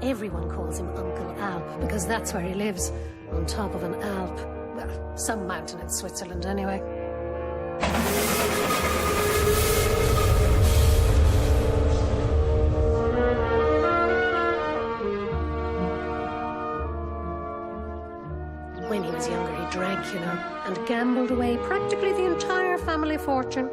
Everyone calls him Uncle Al, because that's where he lives, on top of an Alp. Well, some mountain in Switzerland, anyway. When he was younger, he drank, you know, and gambled away practically the entire family fortune.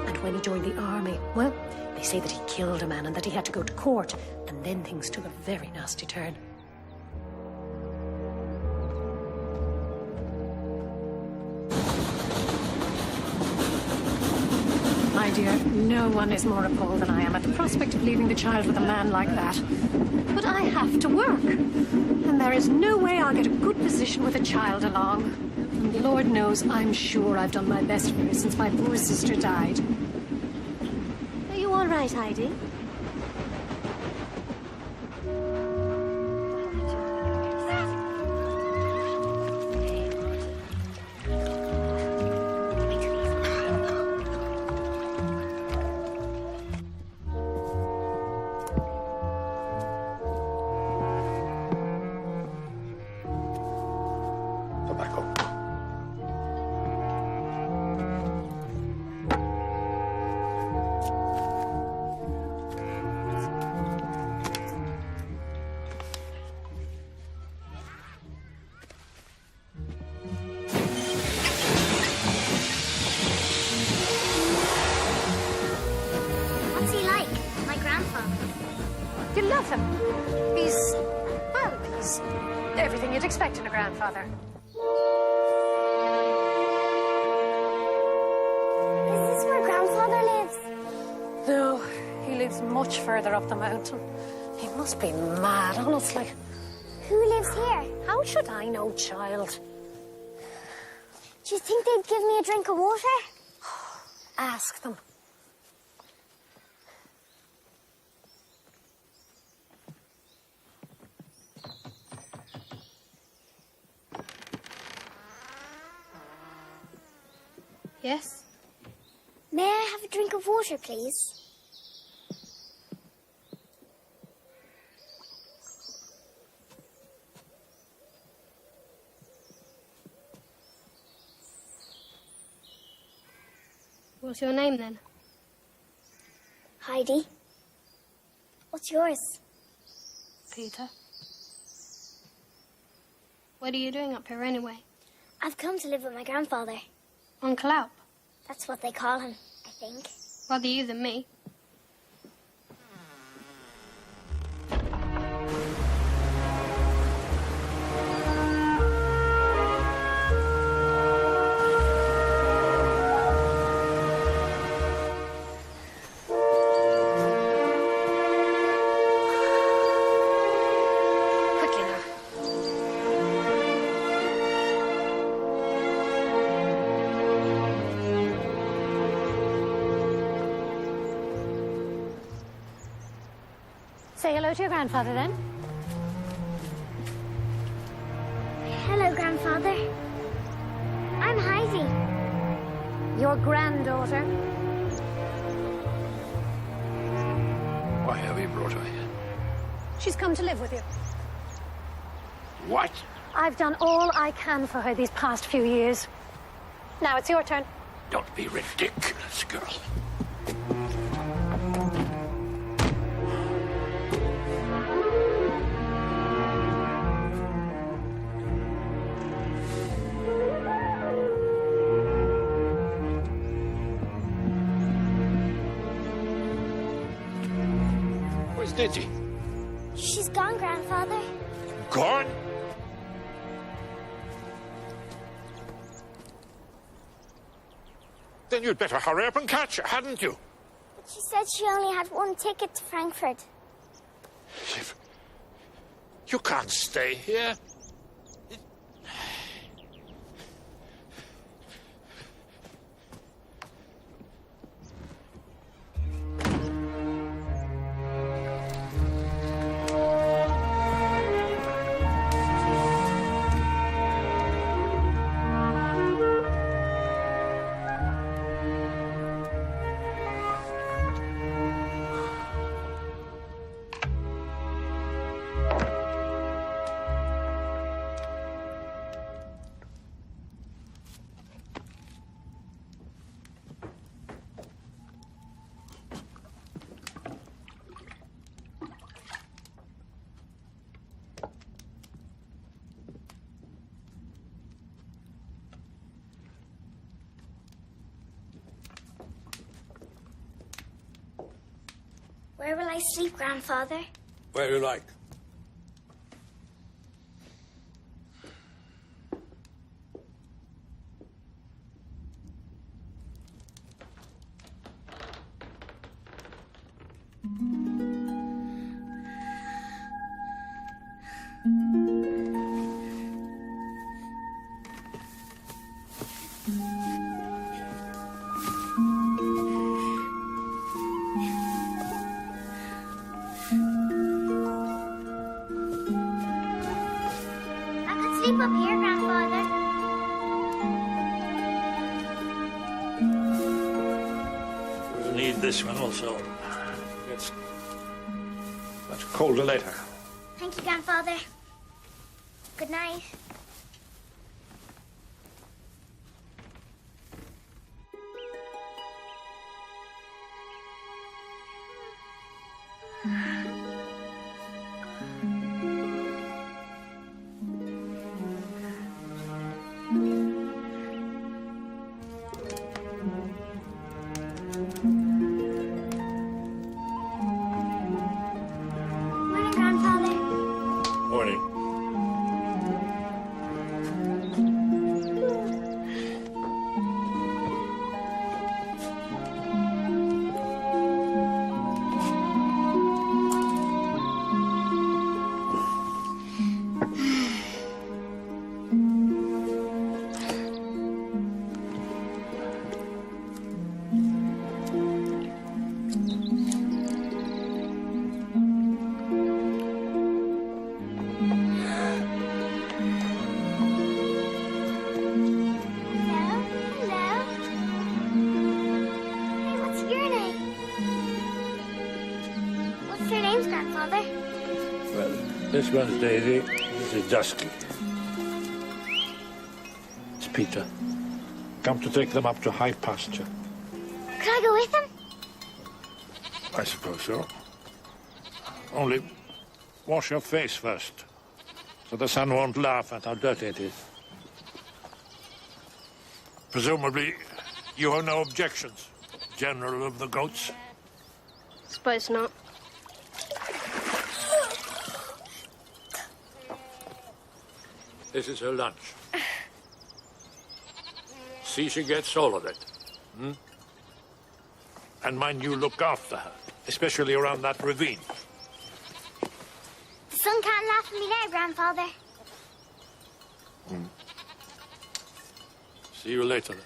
And when he joined the army, well, they say that he killed a man and that he had to go to court, and then things took a very nasty turn. My dear, no one is more appalled than I am at the prospect of leaving the child with a man like that. But I have to work, and there is no way I'll get a good position with a child along. And Lord knows, I'm sure I've done my best for her since my poor sister died. Are you all right, Heidi? You love him. He's everything you'd expect in a grandfather. Is this where grandfather lives? No, he lives much further up the mountain. He must be mad, honestly. Who lives here? How should I know, child? Do you think they'd give me a drink of water? Ask them. Yes? May I have a drink of water, please? What's your name, then? Heidi. What's yours? Peter. What are you doing up here, anyway? I've come to live with my grandfather. Uncle Alp? That's what they call him, I think. Rather you than me. Say hello to your grandfather, then. Hello, grandfather. I'm Heidi. Your granddaughter. Why have you brought her here? She's come to live with you. What? I've done all I can for her these past few years. Now it's your turn. Don't be ridiculous, girl. Where's Diddy? She's gone, grandfather. Gone? Then you'd better hurry up and catch her, hadn't you? But she said she only had one ticket to Frankfurt. You can't stay here. Where will I sleep, Grandfather? Where you like. Sleep up here, Grandfather. We'll need this one also. It's much colder later. Thank you, Grandfather. Good night. Morning, Grandfather. Morning. Hello. Hey, what's your name? What's their names, Grandfather? Well, this one's Daisy. This is Dusky. It's Peter. Come to take them up to high pasture. Could I go with them? I suppose so. Only wash your face first, so the sun won't laugh at how dirty it is. Presumably, you have no objections, General of the Goats. Suppose not. This is her lunch. See she gets all of it. Hmm? And mind you look after her, especially around that ravine. The sun can't laugh at me now, Grandfather. See you later then.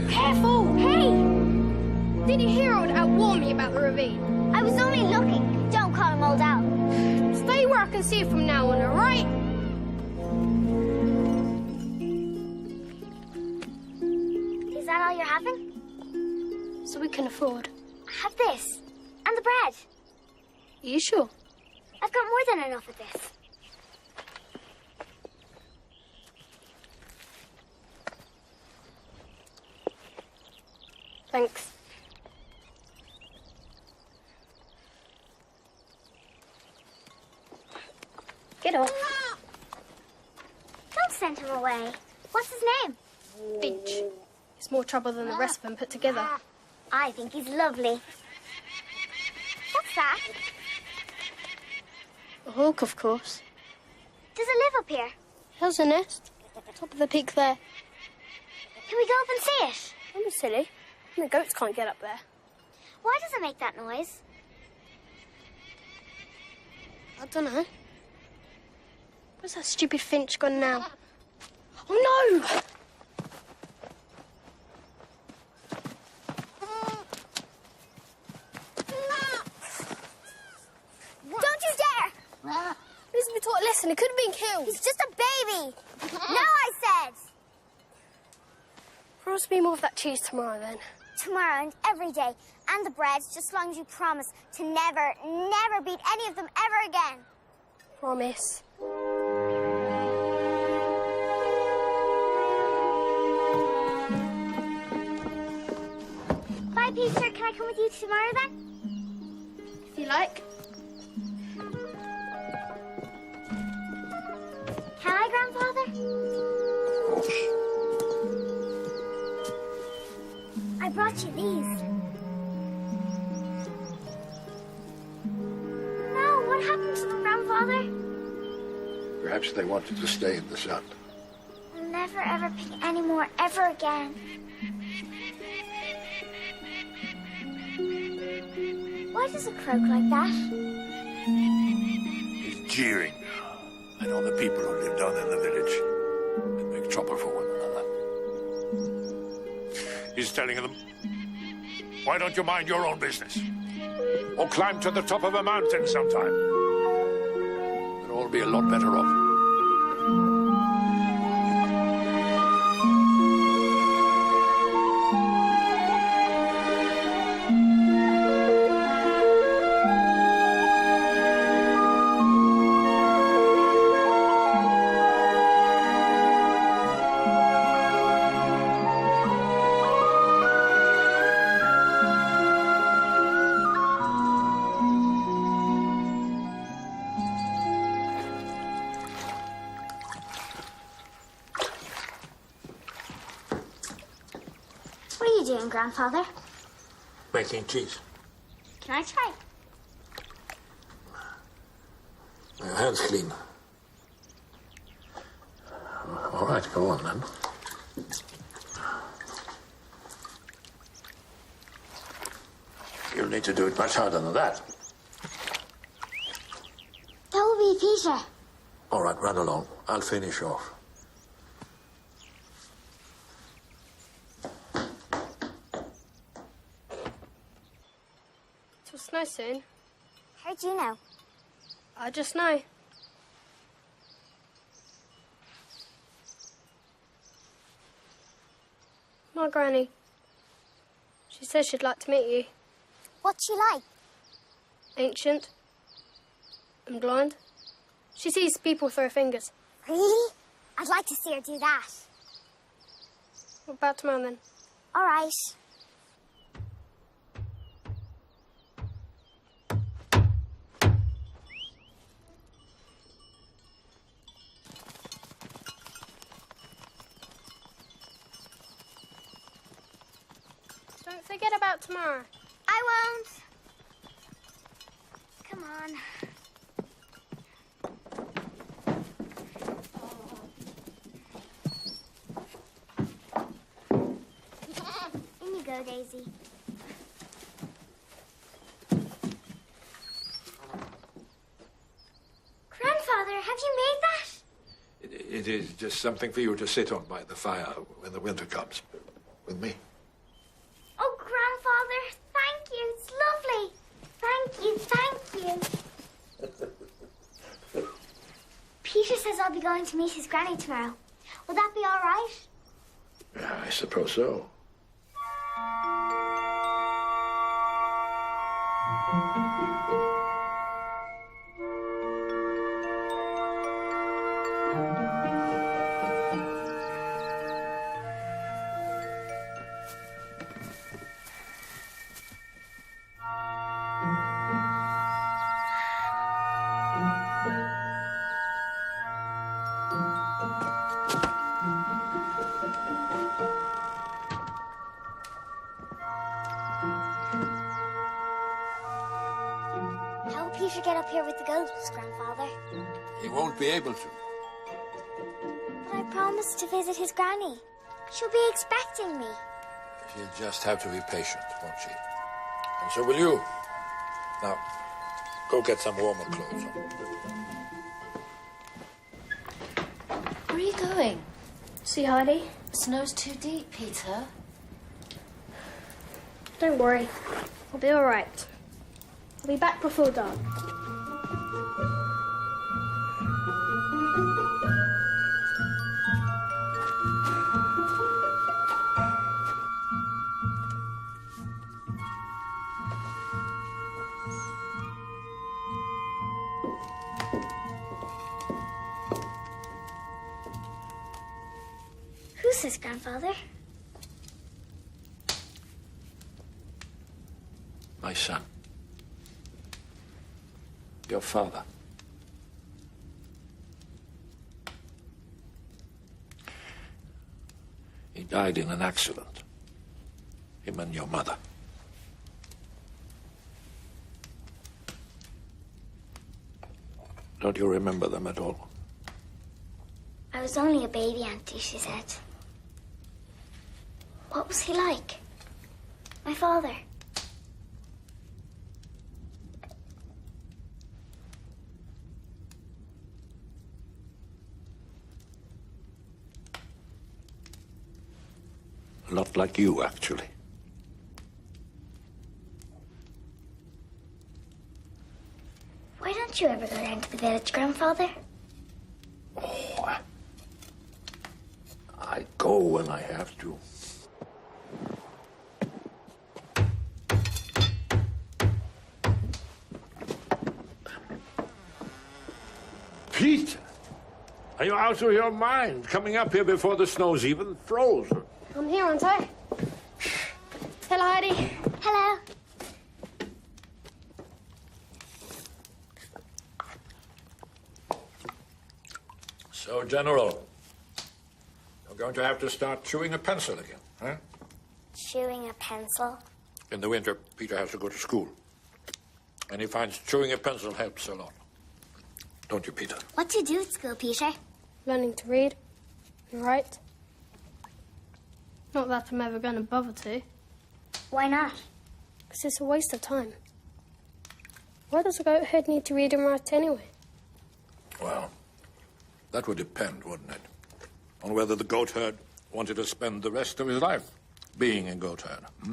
Careful! Hey! Did you hear old Al warn me about the ravine? I was only looking. Don't call him old Al. Stay where I can see you from now on, all right? Is that all you're having? So we can afford. Have this. And the bread. Are you sure? I've got more than enough of this. Thanks. Get off. Don't send him away. What's his name? Finch. It's more trouble than the rest of them put together. I think he's lovely. What's that? A hawk, of course. Does it live up here? How's the nest? Top of the peak there. Can we go up and see it? I'm silly. The goats can't get up there. Why does it make that noise? I don't know. Where's that stupid Finch gone now? Oh, no! Don't you dare! Listen, we taught a lesson. He could have been killed. He's just a baby. No, I said. Promise me more of that cheese tomorrow, then. Tomorrow and every day. And the bread, just as long as you promise to never, never beat any of them ever again. Promise. Bye, Peter. Can I come with you tomorrow, then? If you like. Can I, Grandfather? Of course. I brought you these. No, what happened to them, Grandfather? Perhaps they wanted to stay in the sun. I'll never, ever pick any more ever again. Why does it croak like that? He's jeering at all the people who live down in the village and make trouble for one another. He's telling them, why don't you mind your own business? Or climb to the top of a mountain sometime. We'll all be a lot better off. What are you doing, Grandfather? Making cheese. Can I try? Your hands clean. All right, go on then. You'll need to do it much harder than that. That will be Peter. All right, run along. I'll finish off. It'll snow soon. How'd you know? I just know. My granny. She says she'd like to meet you. What's she like? Ancient. And blind. She sees people through her fingers. Really? I'd like to see her do that. What about tomorrow then? All right. Don't forget about tomorrow. I won't. Come on. In you go, Daisy. Grandfather, have you made that? It is just something for you to sit on by the fire when the winter comes. With me. Oh, Grandfather, thank you. It's lovely. Thank you, thank you. Peter says I'll be going to meet his granny tomorrow. Will that be all right? Yeah, I suppose so. How will Peter get up here with the ghosts, Grandfather? He won't be able to. But I promised to visit his granny. She'll be expecting me. She'll just have to be patient, won't she? And so will you. Now, Go get some warmer clothes on. Where are you going? See Heidi? The snow's too deep, Peter. Don't worry. I'll be all right. I'll be back before dark. Who's this, Grandfather? My son. Your father. He died in an accident. Him and your mother. Don't you remember them at all? I was only a baby, Auntie, she said. What was he like? My father. A lot like you, actually. Why don't you ever go down to the village, Grandfather? Oh, I go when I have to. Peter, are you out of your mind coming up here before the snow's even frozen? I'm here, aren't I? Hello, Heidi. Hello. So, General, you're going to have to start chewing a pencil again, huh? Chewing a pencil? In the winter, Peter has to go to school. And he finds chewing a pencil helps a lot. Don't you, Peter? What do you do at school, Peter? Learning to read and write. Not that I'm ever going to bother to. Why not? Because it's a waste of time. Why does a goat herd need to read and write anyway? Well, that would depend, wouldn't it? On whether the goat herd wanted to spend the rest of his life being a goat herd. Hmm?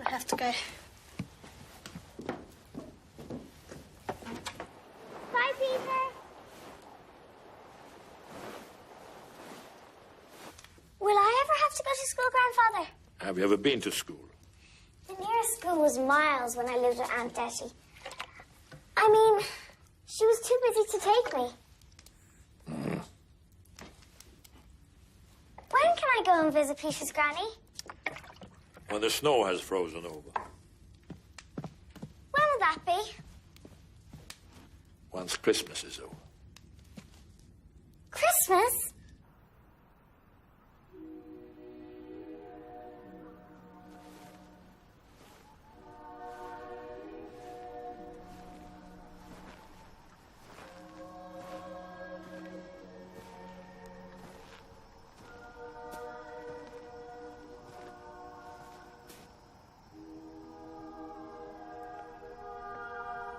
I have to go. Bye, Peter. Will I ever have to go to school, Grandfather? Have you ever been to school? The nearest school was miles when I lived with Aunt Desi. I mean, she was too busy to take me. When can I go and visit Peter's granny? When the snow has frozen over. When will that be? Once Christmas is over. Christmas?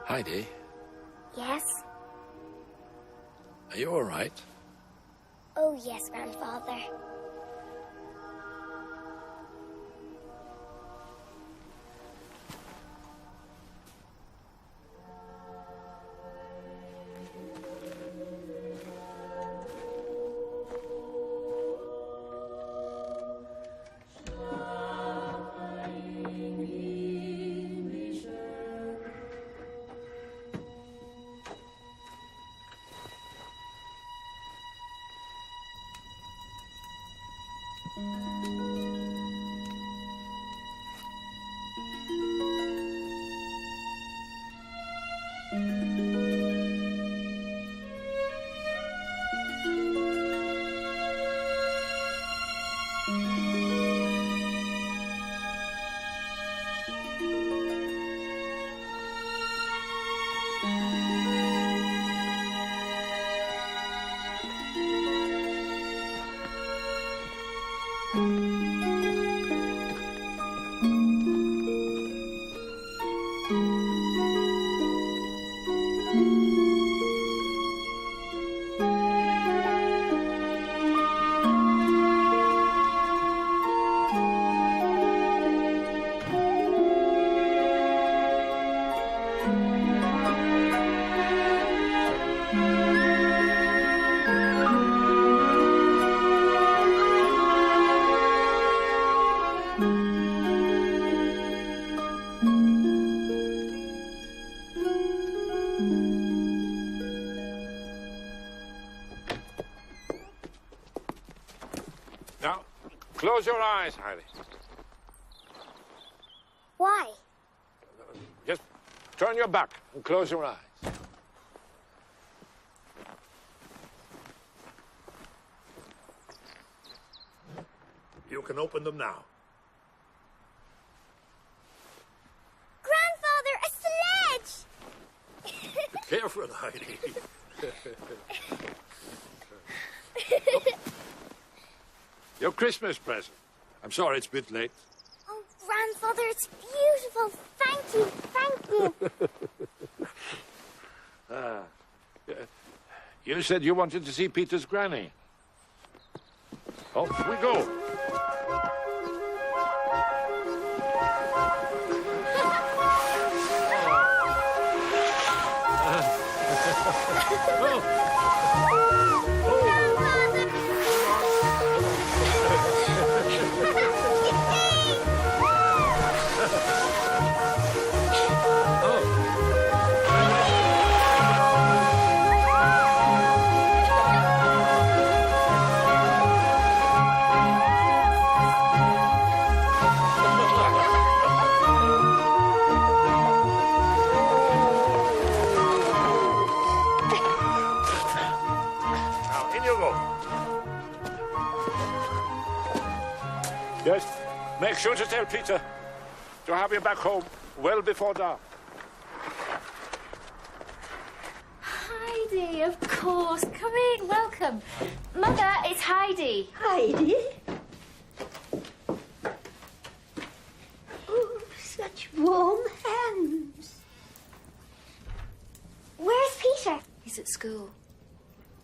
Heidi, Yes? are you all right? Oh, yes, Grandfather. close your eyes, Heidi. Why? Just turn your back and close your eyes. You can open them now. Grandfather, a sledge! Careful, Heidi. Your Christmas present. I'm sorry it's a bit late. Oh, Grandfather, it's beautiful. Thank you, thank you. You said you wanted to see Peter's granny. Off we go. Yes, make sure to tell Peter to have you back home well before dark. Heidi, of course. Come in, welcome. Mother, it's Heidi. Heidi? Oh, such warm hands. Where's Peter? He's at school.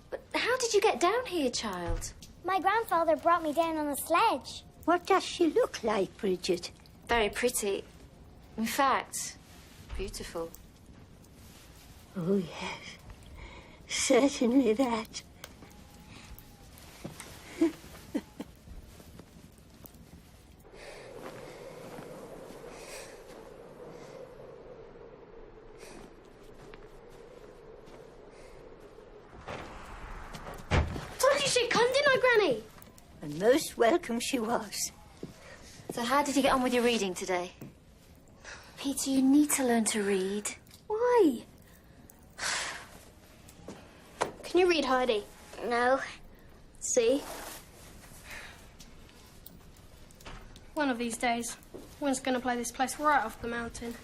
But how did you get down here, child? My grandfather brought me down on a sledge. What does she look like, Bridget? Very pretty. In fact, beautiful. Oh, yes. Certainly that. Told you she'd come, didn't I, Granny? And most welcome she was. So how did you get on with your reading today? Peter, you need to learn to read. Why? Can you read, Heidi? No. See? One of these days, wind's gonna play this place right off the mountain.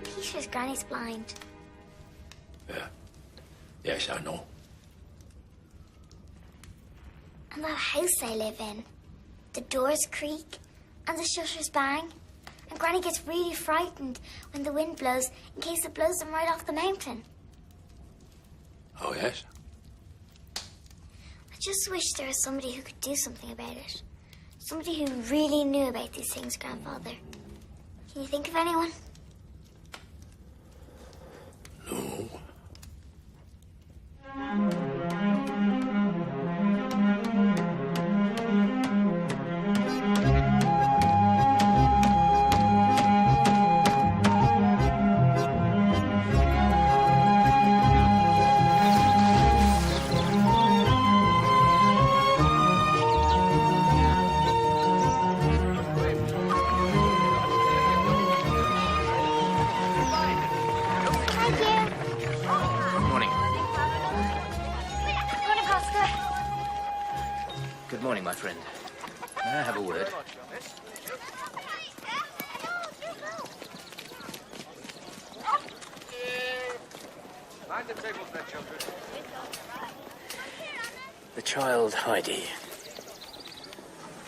Peter's granny's blind. Yeah. Yes, I know. And that house they live in, the doors creak and the shutters bang. And Granny gets really frightened when the wind blows in case it blows them right off the mountain. Oh, yes? I just wish there was somebody who could do something about it. Somebody who really knew about these things, Grandfather. Can you think of anyone? No. Thank you. Good morning. Morning, Pastor. Good morning, my friend. May I have a word? The child, Heidi.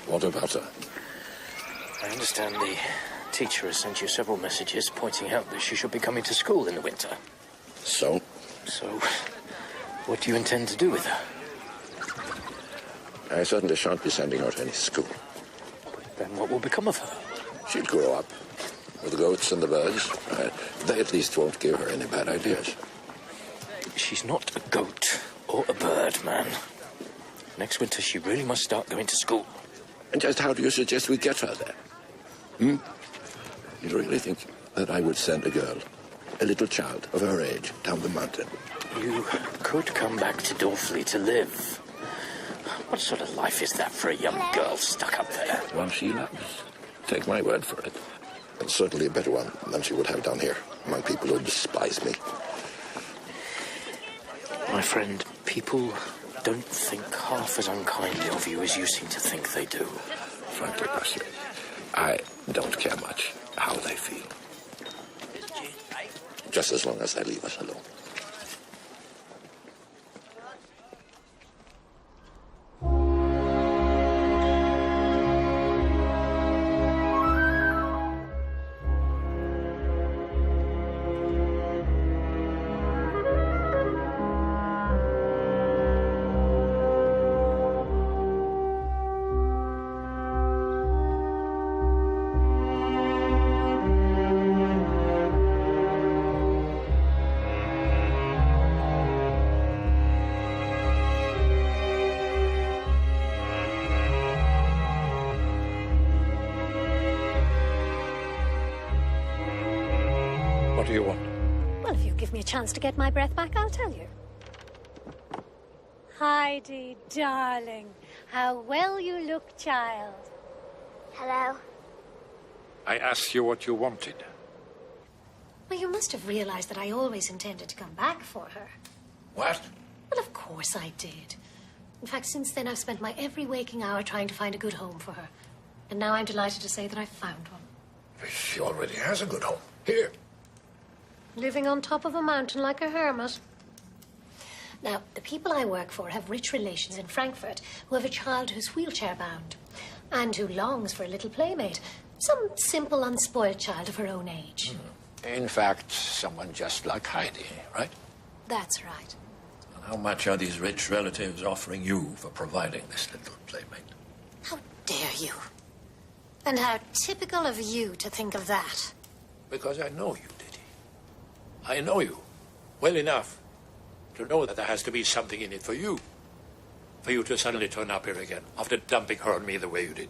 What about her? I understand the teacher has sent you several messages pointing out that she should be coming to school in the winter. So? So, what do you intend to do with her? I certainly shan't be sending her to any school. Then what will become of her? She'll grow up with the goats and the birds. They at least won't give her any bad ideas. She's not a goat or a bird, man. Next winter, she really must start going to school. And just how do you suggest we get her there? You really think that I would send a girl, a little child of her age, down the mountain? You could come back to Dorfley to live. What sort of life is that for a young girl stuck up there? One she loves. Take my word for it. And certainly a better one than she would have down here, among people who despise me. My friend, people don't think half as unkindly of you as you seem to think they do. Frankly, Percy, I don't care much how they feel. Just as long as they leave us alone. What do you want? Well, if you give me a chance to get my breath back, I'll tell you. Heidi, darling, how well you look, child. Hello. I asked you what you wanted. Well, you must have realized that I always intended to come back for her. What? Well, of course I did. In fact, since then, I've spent my every waking hour trying to find a good home for her. And now I'm delighted to say that I've found one. She already has a good home. Here. Living on top of a mountain like a hermit. Now, the people I work for have rich relations in Frankfurt who have a child who's wheelchair-bound and who longs for a little playmate. Some simple, unspoiled child of her own age. In fact, someone just like Heidi, right? That's right. And how much are these rich relatives offering you for providing this little playmate? How dare you? And how typical of you to think of that. Because I know you, Diddy. I know you well enough to know that there has to be something in it for you. For you to suddenly turn up here again after dumping her on me the way you did.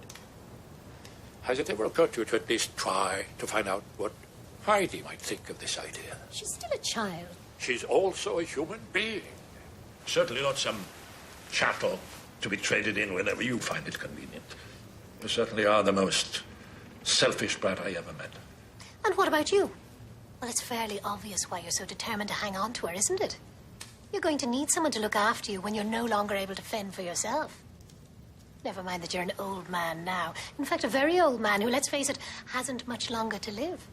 Has it ever occurred to you to at least try to find out what Heidi might think of this idea? She's still a child. She's also a human being. Certainly not some chattel to be traded in whenever you find it convenient. You certainly are the most selfish brat I ever met. And what about you? Well, it's fairly obvious why you're so determined to hang on to her, isn't it? You're going to need someone to look after you when you're no longer able to fend for yourself. Never mind that you're an old man now. In fact, a very old man who, let's face it, hasn't much longer to live.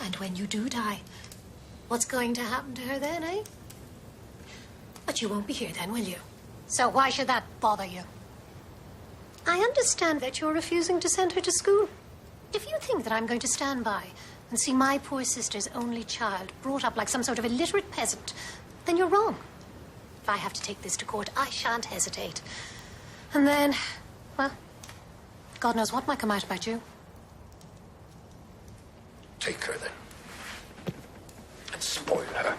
And when you do die, what's going to happen to her then, eh? But you won't be here then, will you? So why should that bother you? I understand that you're refusing to send her to school. If you think that I'm going to stand by and see my poor sister's only child brought up like some sort of illiterate peasant, then you're wrong. If I have to take this to court, I shan't hesitate. And then, well, God knows what might come out about you. Take her then. And spoil her.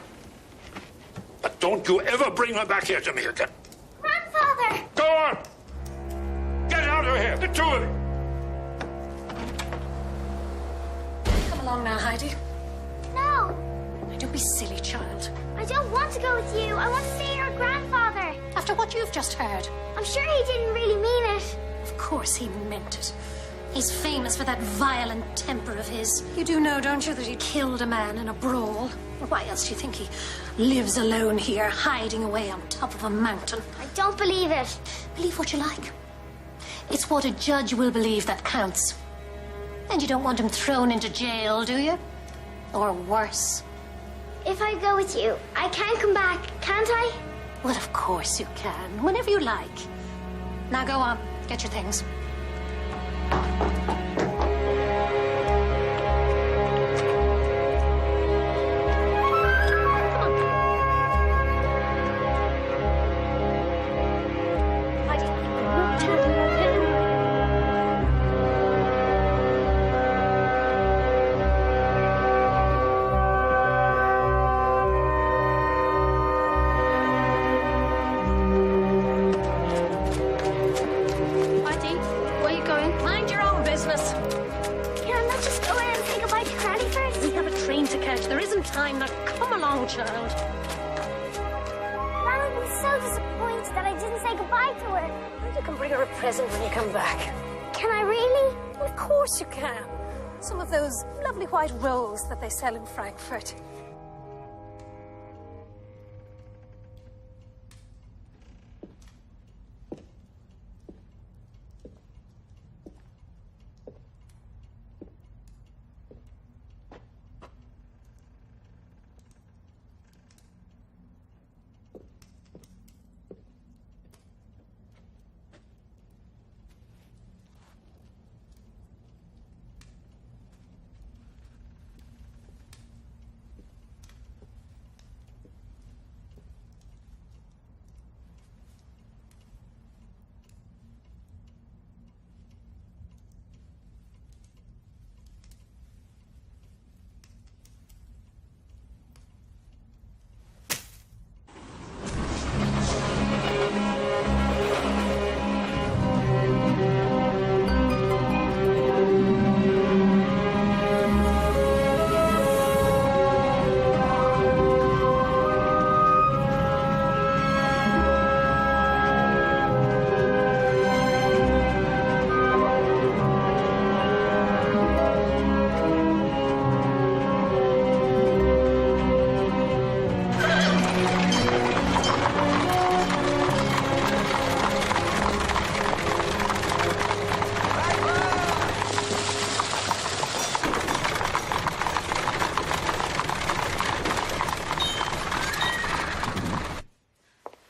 But don't you ever bring her back here to me again. Grandfather! Go on! Get out of here, the two of you! Come along now, Heidi. No! Now, don't be silly, child. I don't want to go with you. I want to see your grandfather. After what you've just heard. I'm sure he didn't really mean it. Of course he meant it. He's famous for that violent temper of his. You do know, don't you, that he killed a man in a brawl? Why else do you think he lives alone here, hiding away on top of a mountain? I don't believe it. Believe what you like. It's what a judge will believe that counts. And you don't want him thrown into jail, do you? Or worse. If I go with you, I can come back, can't I? Well, of course you can, whenever you like. Now go on, get your things. Time. Now, come along, child. Mama would be so disappointed that I didn't say goodbye to her. You can bring her a present when you come back. Can I really? Well, of course you can. Some of those lovely white rolls that they sell in Frankfurt.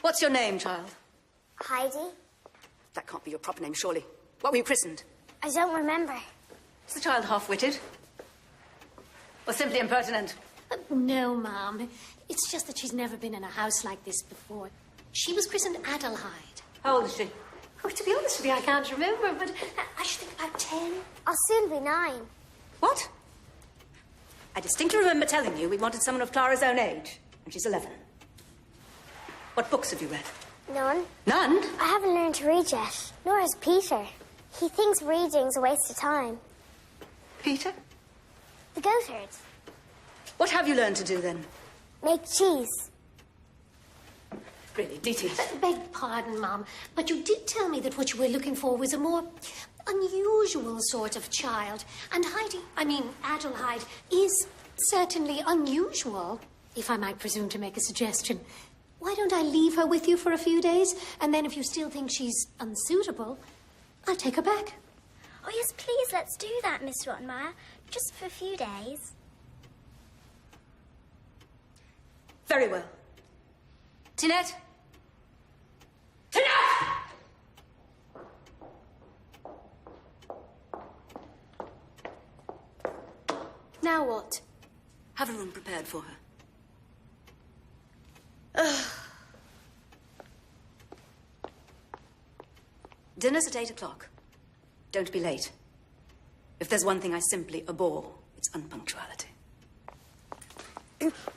What's your name, child? Heidi? That can't be your proper name, surely. What were you christened? I don't remember. Is the child half-witted? Or simply impertinent? No, Mum. It's just that she's never been in a house like this before. She was christened Adelheid. How old is she? Oh, to be honest with you, I can't remember, but I should think about 10. I'll soon be 9. What? I distinctly remember telling you we wanted someone of Clara's own age, and she's 11. What books have you read? None. None? I haven't learned to read yet. Nor has Peter. He thinks reading's a waste of time. Peter? The goatherd. What have you learned to do, then? Make cheese. Really, Diti? Beg pardon, Mum, but you did tell me that what you were looking for was a more unusual sort of child. And Adelheid, is certainly unusual, if I might presume to make a suggestion. Why don't I leave her with you for a few days, and then if you still think she's unsuitable, I'll take her back. Oh, yes, please, let's do that, Miss Rottenmeier. Just for a few days. Very well. Tinette? Tinette! Now what? Have a room prepared for her. Dinner's at 8 o'clock. Don't be late. If there's one thing I simply abhor, it's unpunctuality.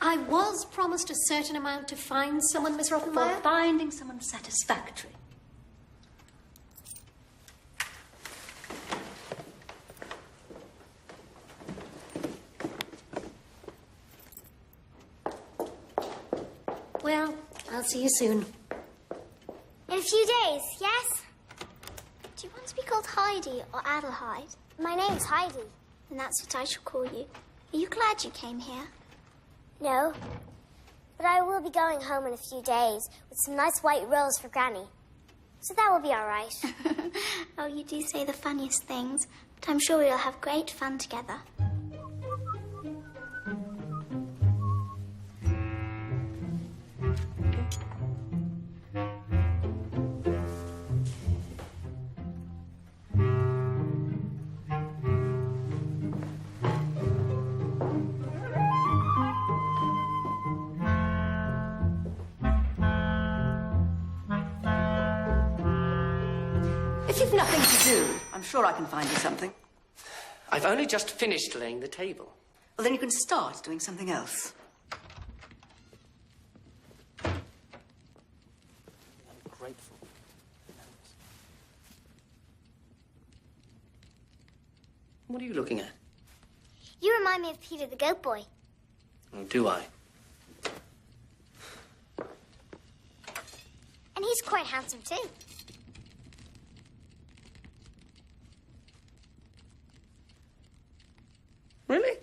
I was promised a certain amount to find someone, Miss Rottenmeier. For finding someone satisfactory. Well, I'll see you soon. In a few days, yes? Do you want to be called Heidi or Adelheid? My name's Heidi, and that's what I shall call you. Are you glad you came here? No, but I will be going home in a few days with some nice white rolls for Granny. So that will be all right. Oh, you do say the funniest things, but I'm sure we'll have great fun together. If you've nothing to do, I'm sure I can find you something. I've only just finished laying the table. Well, then you can start doing something else. I'm grateful. What are you looking at? You remind me of Peter the Goat Boy. Oh, do I? And he's quite handsome too. Really?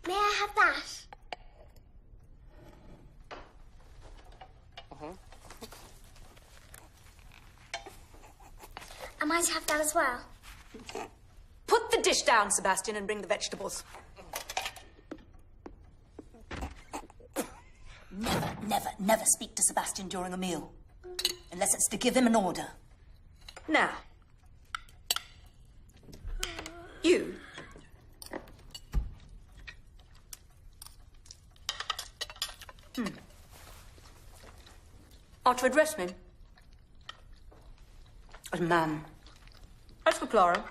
May I have that? I might have that as well. Put the dish down, Sebastian, and bring the vegetables. Never, never, never speak to Sebastian during a meal. Unless it's to give him an order. Now. You. Are to address me as ma'am. As for Clara,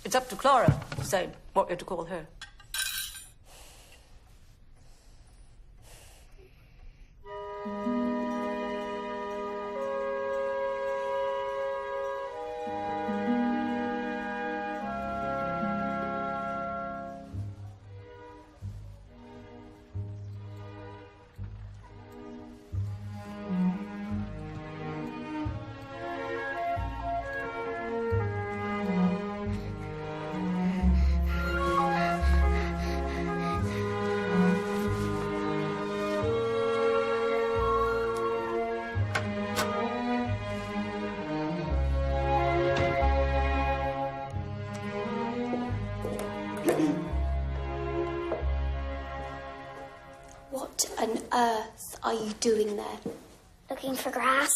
it's up to Clara to say what you're to call her. What on earth are you doing there? Looking for grass.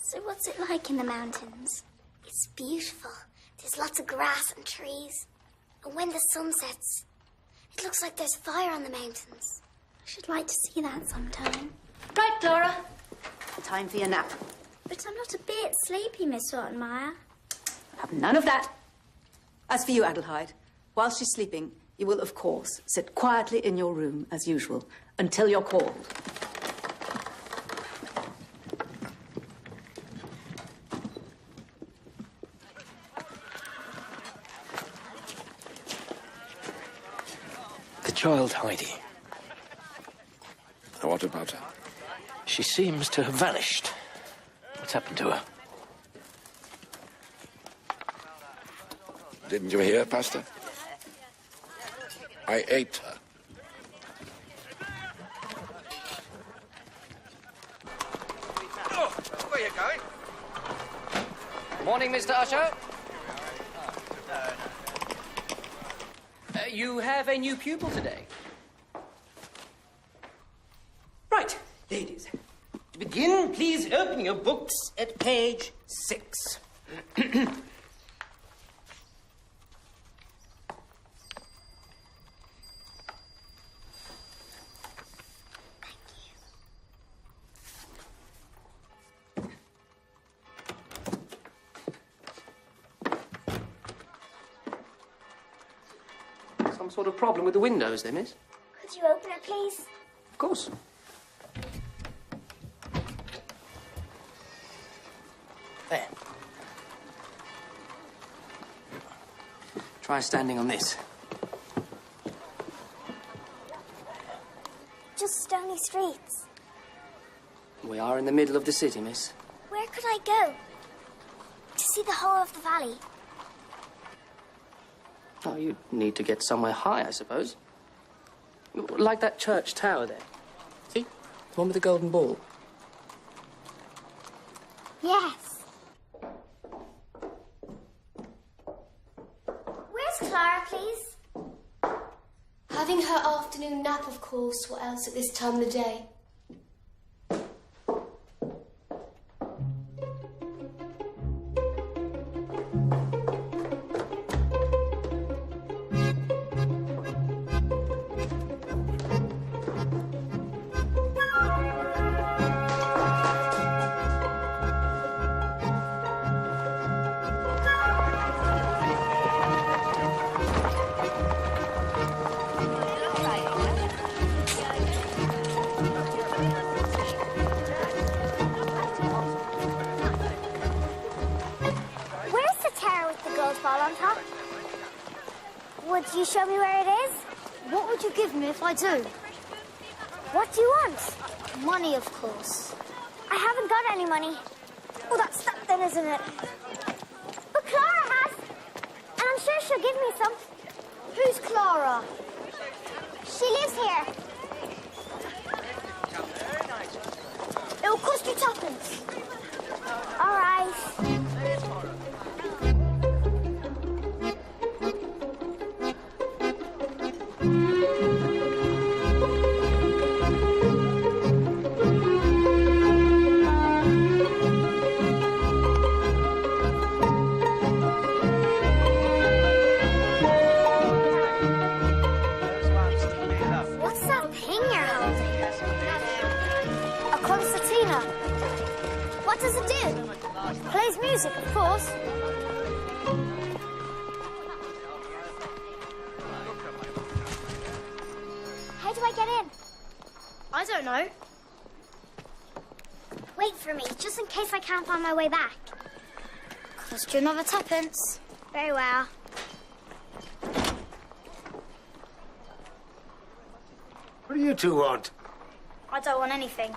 So what's it like in the mountains? It's beautiful. There's lots of grass and trees. And when the sun sets, it looks like there's fire on the mountains. I should like to see that sometime. Right, Clara. Time for your nap. But I'm not a bit sleepy, Miss Rottenmeier. Have none of that. As for you, Adelheid, while she's sleeping, you will, of course, sit quietly in your room, as usual, until you're called. The child, Heidi. What about her? She seems to have vanished. What's happened to her? Didn't you hear, Pastor? I ate her. Oh, where are you going? Morning, Mr. Usher. You have a new pupil today. Right, ladies. To begin, please open your books at page 6. Some sort of problem with the windows there, miss? Could you open it, please? Of course. There. Try standing on this. Just stony streets. We are in the middle of the city, miss. Where could I go? To see the whole of the valley. Oh, you need to get somewhere high, I suppose. Like that church tower there. See? The one with the golden ball. Yes. Where's Clara, please? Having her afternoon nap, of course. What else at this time of the day? Would you show me where it is? What would you give me if I do? What do you want? Money, of course. I haven't got any money. Well, that's that then, isn't it? But Clara has. And I'm sure she'll give me some. Who's Clara? She lives here. It'll cost you tuppence. All right. What's that thing you're holding? A concertina. What does it do? Plays music, of course. How do I get in? I don't know. Wait for me, just in case I can't find my way back. Cost you another tuppence. Very well. What do you two want? I don't want anything.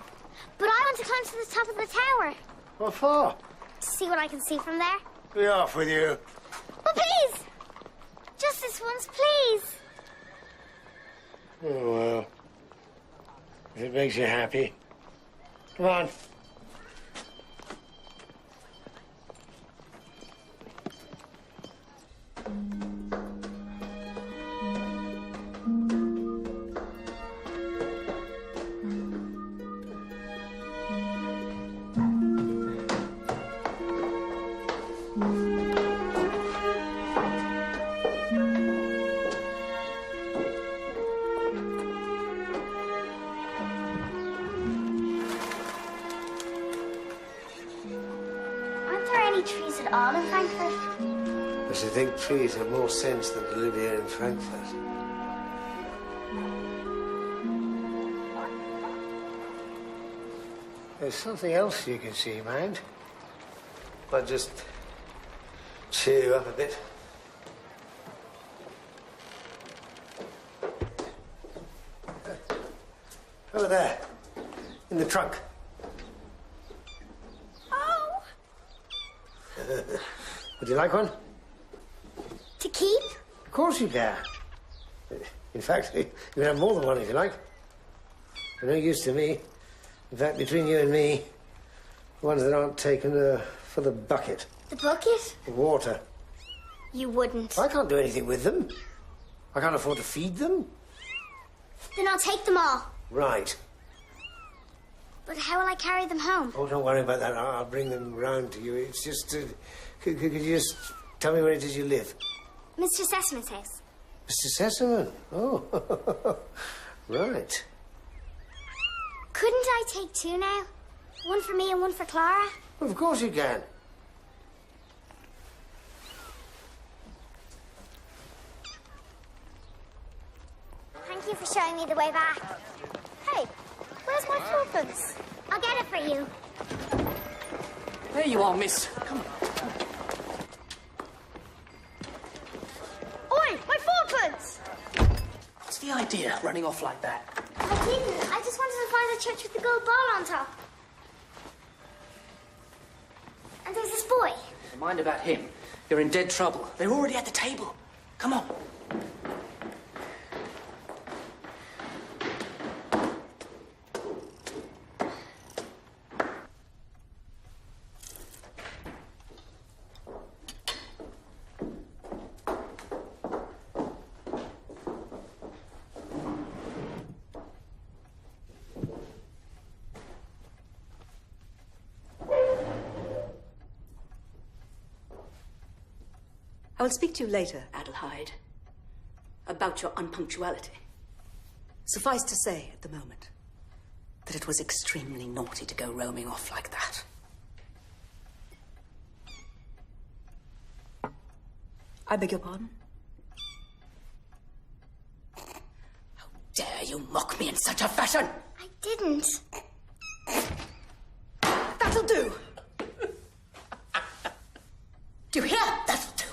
But I want to climb to the top of the tower. What for? To see what I can see from there. Be off with you. But please! Just this once, please. Oh, well. If it makes you happy. Come on. Aren't there any trees at all in Frankfurt? Does you think trees have more sense than to live here in Frankfurt? There's something else you can see, mind. But just cheer you up a bit. Over there, in the trunk. Oh, Would you like one? To keep? Of course you can. In fact, you can have more than one if you like. They're no use to me. In fact, between you and me, the ones that aren't taken are for the bucket. The bucket? The water. You wouldn't. I can't do anything with them. I can't afford to feed them. Then I'll take them all. Right. But how will I carry them home? Oh, don't worry about that. I'll bring them round to you. It's just... could you just tell me where it is you live? Mr. Sesame's house. Mr. Sesame? Oh, right. Couldn't I take two now? One for me and one for Clara? Well, of course you can. Thank you for showing me the way back. Hey, where's my fourpence? I'll get it for you. There you are, miss. Come on. Oi, my fourpence! What's the idea, running off like that? I didn't. I just wanted to find the church with the gold ball on top. And there's this boy. Mind about him. You're in dead trouble. They're already at the table. Come on. I will speak to you later, Adelheid, about your unpunctuality. Suffice to say, at the moment, that it was extremely naughty to go roaming off like that. I beg your pardon? How dare you mock me in such a fashion? I didn't. That'll do! Do you hear? That'll do!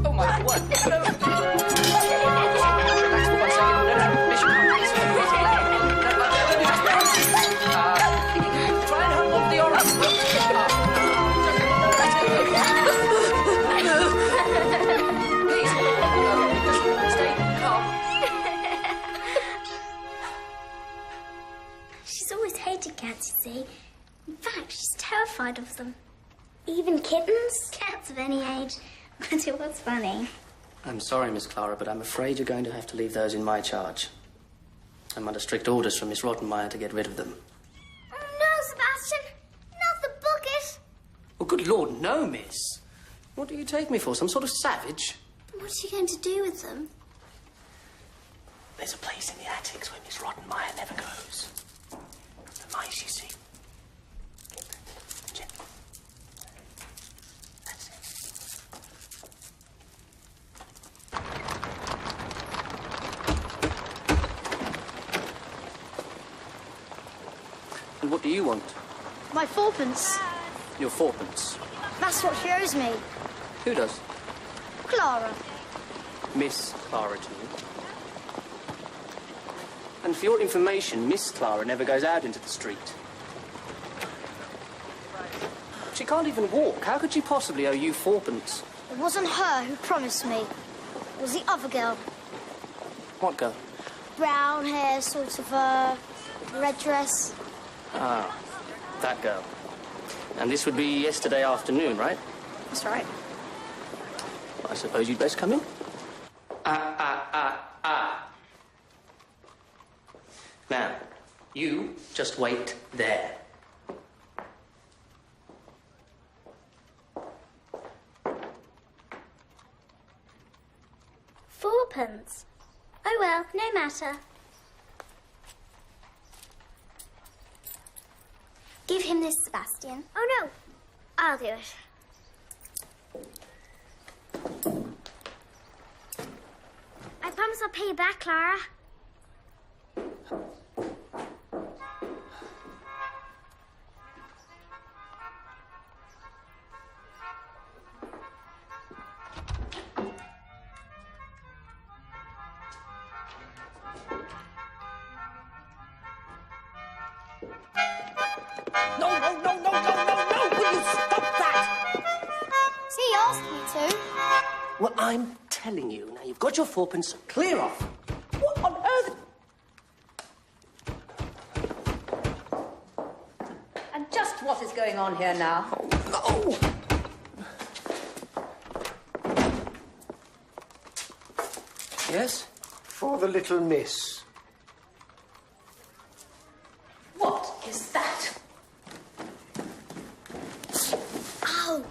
Oh my word! No. Try and hold on to the orange. Please, just stay calm. She's always hated cats, you see. In fact, she's terrified of them. Even kittens? Cats of any age. But it was funny. I'm sorry, Miss Clara, but I'm afraid you're going to have to leave those in my charge. I'm under strict orders from Miss Rottenmeier to get rid of them. Oh, no, Sebastian. Not the bucket. Oh, good Lord, no, miss. What do you take me for, some sort of savage? What's she going to do with them? There's a place in the attics where Miss Rottenmeier never goes. The mice, you see. Gently. That's it. And what do you want? My fourpence. Your fourpence. That's what she owes me. Who does? Clara. Miss Clara to you. And for your information, Miss Clara never goes out into the street. She can't even walk. How could she possibly owe you fourpence? It wasn't her who promised me. It was the other girl. What girl? Brown hair, sort of, red dress. Ah, that girl. And this would be yesterday afternoon, right? That's right. I suppose you'd best come in. Now, you just wait there. Fourpence. Oh, well, no matter. Give him this, Sebastian. Oh, no. I'll do it. I promise I'll pay you back, Clara. No, no, no, no, no, no, no! Will you stop that? He asked me to. Well, I'm telling you. Now, you've got your fourpence. Clear off. What on earth? And just what is going on here now? Oh, no! Yes? For the little miss. What is that? Oh.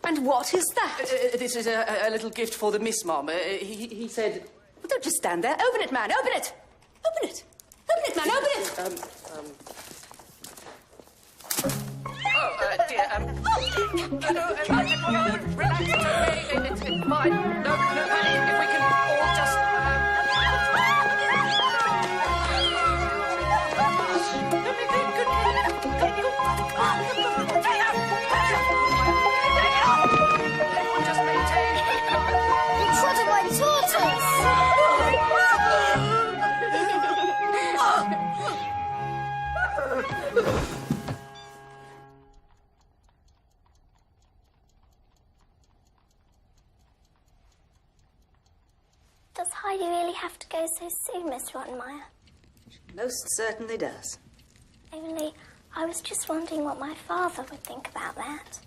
And what is that? This is a little gift for the Miss, Ma'am. He said... Well, don't just stand there. Open it, man. Open it. Open it. Open it, man. Open it. Oh, dear. Relax. It's fine. No panic. If we can all just... Just maintain. You trod on my tortoise! Does Heidi really have to go so soon, Miss Rottenmeier? Most certainly does. Only, I was just wondering what my father would think about that.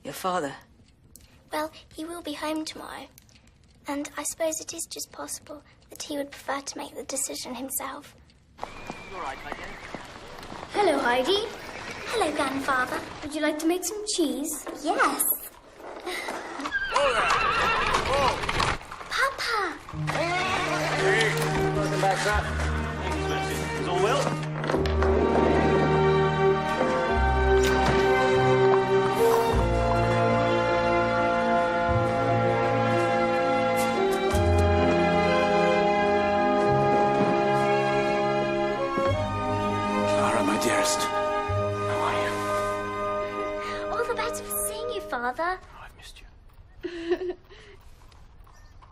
Your father? Well, he will be home tomorrow. And I suppose it is just possible that he would prefer to make the decision himself. All right, my dear. Hello, Heidi. Hello, Grandfather. Would you like to make some cheese? Yes. Papa! Welcome back, sir. Is all well? Clara, my dearest. How are you? All the better for seeing you, Father. Oh, I've missed you.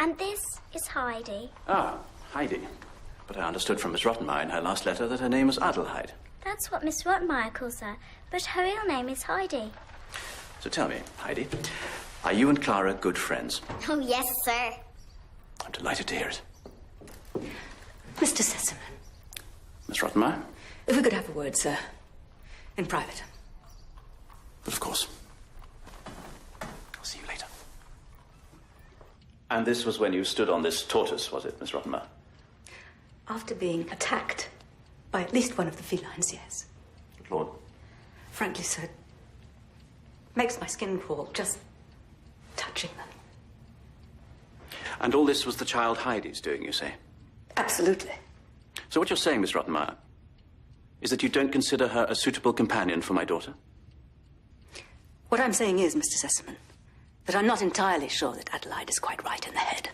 And this is Heidi. Ah, Heidi. But I understood from Miss Rottenmeier in her last letter that her name is Adelheid. That's what Miss Rottenmeier calls her, but her real name is Heidi. So tell me, Heidi, are you and Clara good friends? Oh, yes, sir. I'm delighted to hear it. Mr. Sesemann, Miss Rottenmeier? if we could have a word, sir. In private. But of course. I'll see you later. And this was when you stood on this tortoise, was it, Miss Rottenmeier? After being attacked by at least one of the felines, yes. Good Lord. Frankly, sir, it makes my skin crawl just touching them. And all this was the child Heidi's doing, you say? Absolutely. So what you're saying, Miss Rottenmeier, is that you don't consider her a suitable companion for my daughter? What I'm saying is, Mr. Sesemann, that I'm not entirely sure that Adelheid is quite right in the head.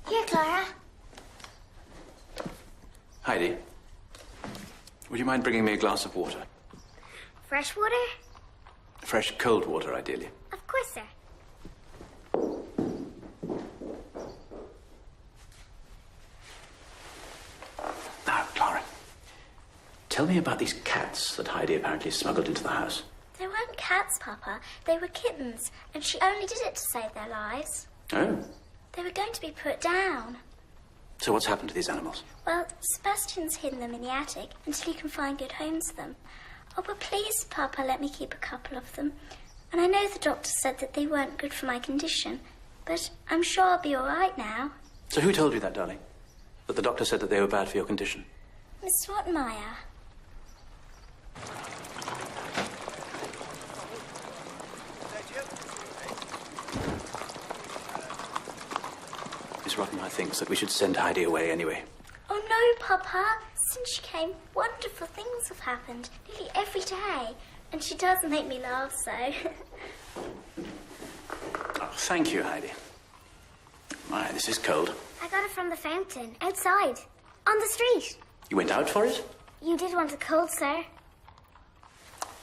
Here, Clara. Heidi, would you mind bringing me a glass of water? Fresh water? Fresh, cold water, ideally. Of course, sir. Now, Clara, tell me about these cats that Heidi apparently smuggled into the house. They weren't cats, Papa. They were kittens, and she only did it to save their lives. Oh, They were going to be put down. so what's happened to these animals? Well, Sebastian's hidden them in the attic until he can find good homes for them. Oh, but please, Papa, let me keep a couple of them. And I know the doctor said that they weren't good for my condition, but I'm sure I'll be all right now. So who told you that, darling? That the doctor said that they were bad for your condition? Miss Rottenmeier. Miss Rottenmeier thinks that we should send Heidi away anyway. Oh, no, Papa. Since she came, wonderful things have happened, nearly every day. And she does make me laugh so. Oh, thank you, Heidi. My, this is cold. I got it from the fountain, outside, on the street. You went out for it? You did want it cold, sir.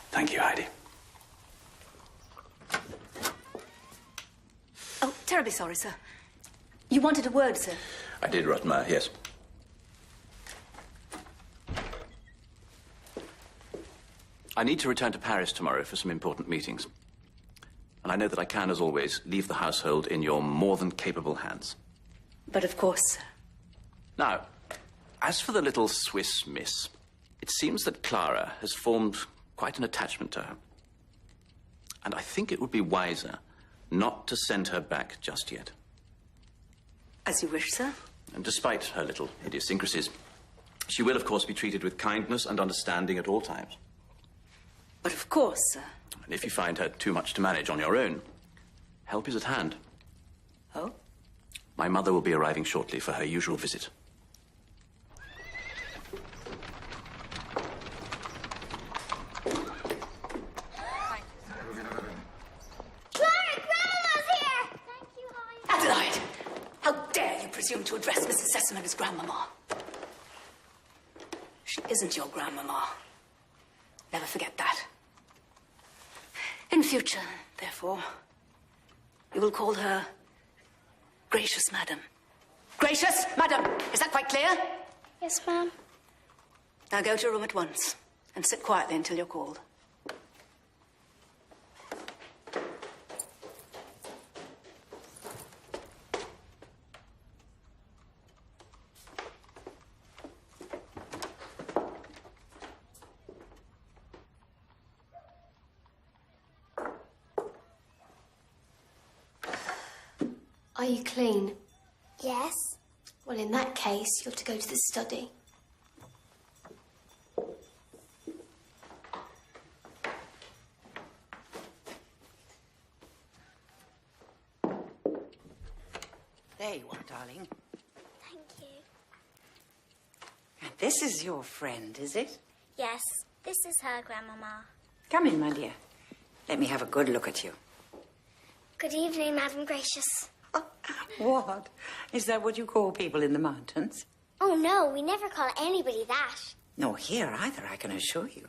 Thank you, Heidi. Oh, terribly sorry, sir. You wanted a word, sir? I did, Rottenmeier, yes. I need to return to Paris tomorrow for some important meetings. And I know that I can, as always, leave the household in your more than capable hands. But of course, sir. Now, as for the little Swiss miss, it seems that Clara has formed quite an attachment to her. And I think it would be wiser not to send her back just yet. As you wish, sir. And despite her little idiosyncrasies, she will, of course, be treated with kindness and understanding at all times. But of course, sir. And if you find her too much to manage on your own, help is at hand. Oh? My mother will be arriving shortly for her usual visit. Presume to address Mrs. Sesame as Grandmama. She isn't your Grandmama. Never forget that. In future, therefore, you will call her Gracious Madam. Gracious Madam! Is that quite clear? Yes, ma'am. Now go to your room at once and sit quietly until you're called. Are you clean? Yes. Well, in that case, you're to go to the study. There you are, darling. Thank you. And this is your friend, is it? Yes, this is her, Grandmama. Come in, my dear. Let me have a good look at you. Good evening, Madam Gracious. What? Is that what you call people in the mountains? Oh, no, we never call anybody that. No, here either, I can assure you.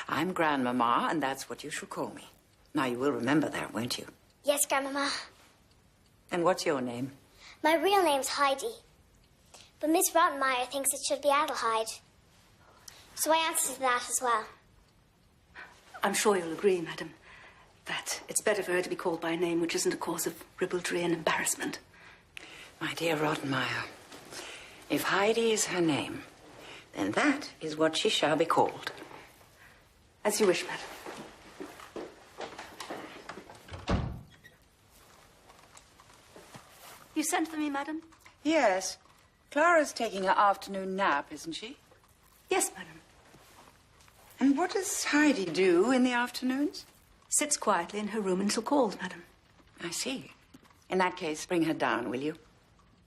I'm Grandmama, and that's what you shall call me. Now, you will remember that, won't you? Yes, Grandmama. And what's your name? My real name's Heidi. But Miss Rottenmeier thinks it should be Adelheid. So I answer to that as well. I'm sure you'll agree, madam, that it's better for her to be called by a name which isn't a cause of ribaldry and embarrassment. My dear Rottenmeier, if Heidi is her name, then that is what she shall be called. As you wish, madam. You sent for me, madam? Yes. Clara's taking her afternoon nap, isn't she? Yes, madam. And what does Heidi do in the afternoons? Sits quietly in her room until called, madam. I see. In that case, bring her down, will you?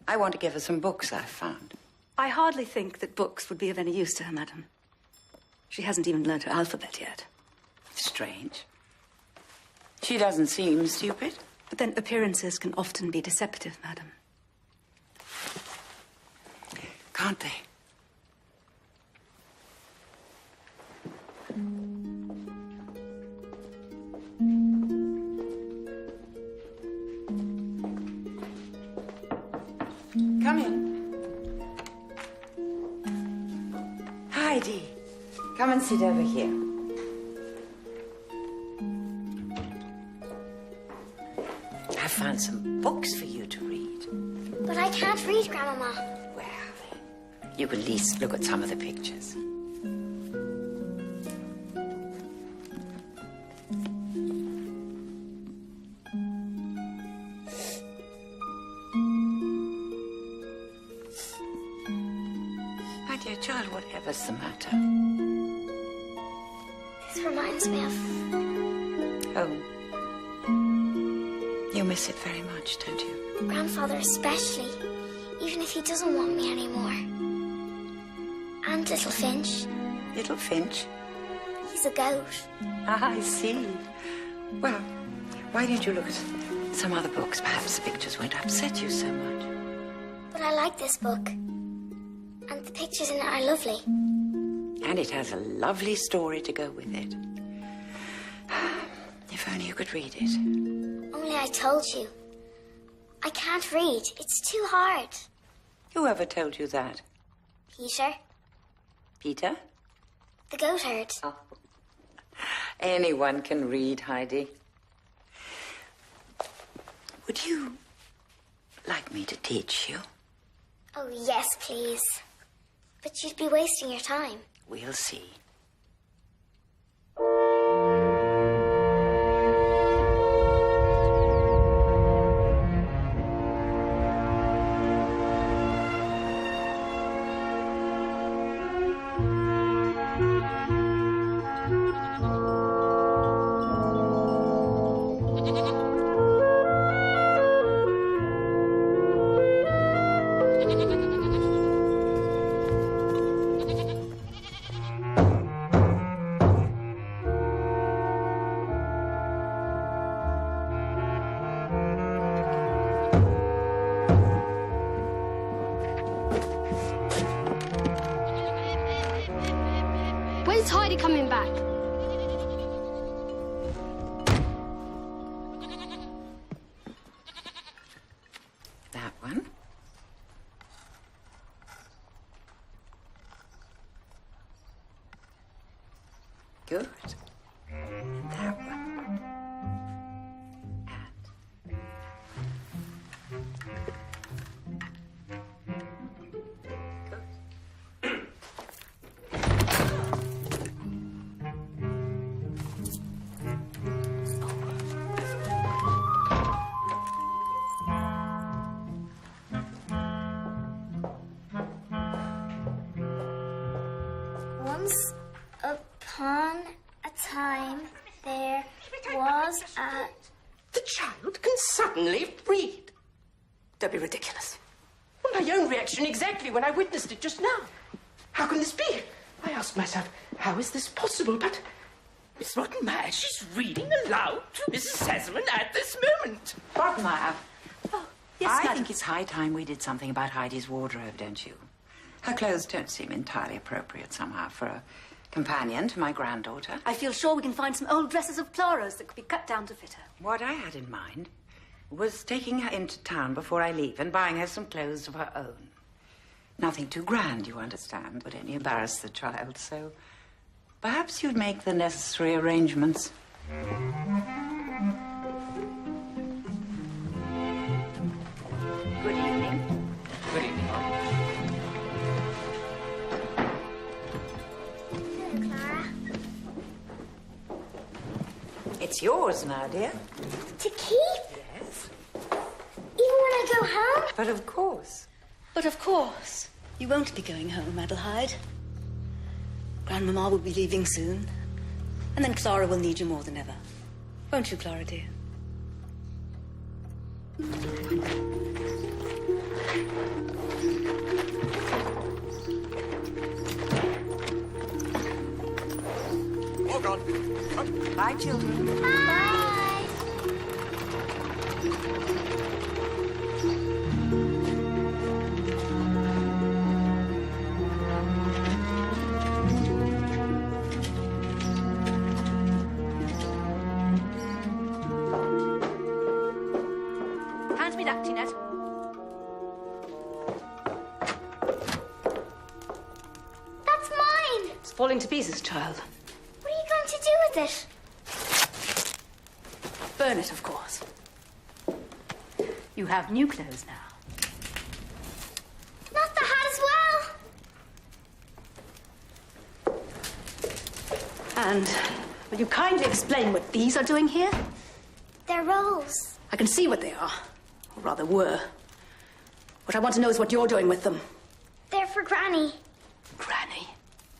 I want to give her some books I've found. I hardly think that books would be of any use to her, madam. She hasn't even learnt her alphabet yet. Strange. She doesn't seem stupid. But then appearances can often be deceptive, madam. Can't they? Come in. Heidi, come and sit over here. I found some books for you to read. But I can't read, Grandmama. Well, you could at least look at some of the pictures. My dear child, whatever's the matter? This reminds me of... Home. You miss it very much, don't you? Grandfather especially, even if he doesn't want me anymore. And Little Finch. Little Finch? He's a goat. Ah, I see. Well, why don't you look at some other books? Perhaps the pictures won't upset you so much. But I like this book. And the pictures in it are lovely. And it has a lovely story to go with it. If only you could read it. Only I told you. I can't read. It's too hard. Whoever told you that? Peter, Peter? the goat herd. Oh. Anyone can read, Heidi. Would you like me to teach you? Oh, yes, please. But you'd be wasting your time. We'll see. When's Heidi coming back? That one. Good. And that one. Once upon a time, there was a... The child can suddenly read. Don't be ridiculous. Well, my own reaction exactly when I witnessed it just now. How can this be? I asked myself, how is this possible? But Miss Rottenmeier, she's reading aloud to Mrs. Sassaman at this moment. Rottenmeier. Yes, I madam. think it's high time we did something about Heidi's wardrobe, don't you? Her clothes don't seem entirely appropriate somehow for a companion to my granddaughter. I feel sure we can find some old dresses of Clara's that could be cut down to fit her. What I had in mind was taking her into town before I leave and buying her some clothes of her own. Nothing too grand, you understand, would only embarrass the child, so perhaps you'd make the necessary arrangements. Good evening. Good evening. Clara. It's yours now, dear. To keep? Yes. Even when I go home? But of course. But of course, you won't be going home, Adelheid. Grandmama will be leaving soon. And then Clara will need you more than ever. Won't you, Clara, dear? Walk on. Bye, children. Bye. Hand me that, Jeanette. That's mine. It's falling to pieces, child. What are you going to do with it? Burn it, of course. You have new clothes now. Not the hat as well. And will you kindly explain what these are doing here? They're rolls. I can see what they are. Or rather were. What I want to know is what you're doing with them. They're for Granny. Granny?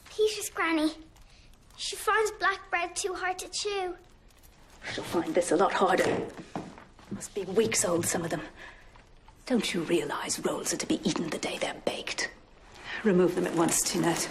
Peter's Granny. She finds black bread too hard to chew. She'll find this a lot harder. Must be weeks old, some of them. Don't you realize rolls are to be eaten the day they're baked? Remove them at once, Jeanette.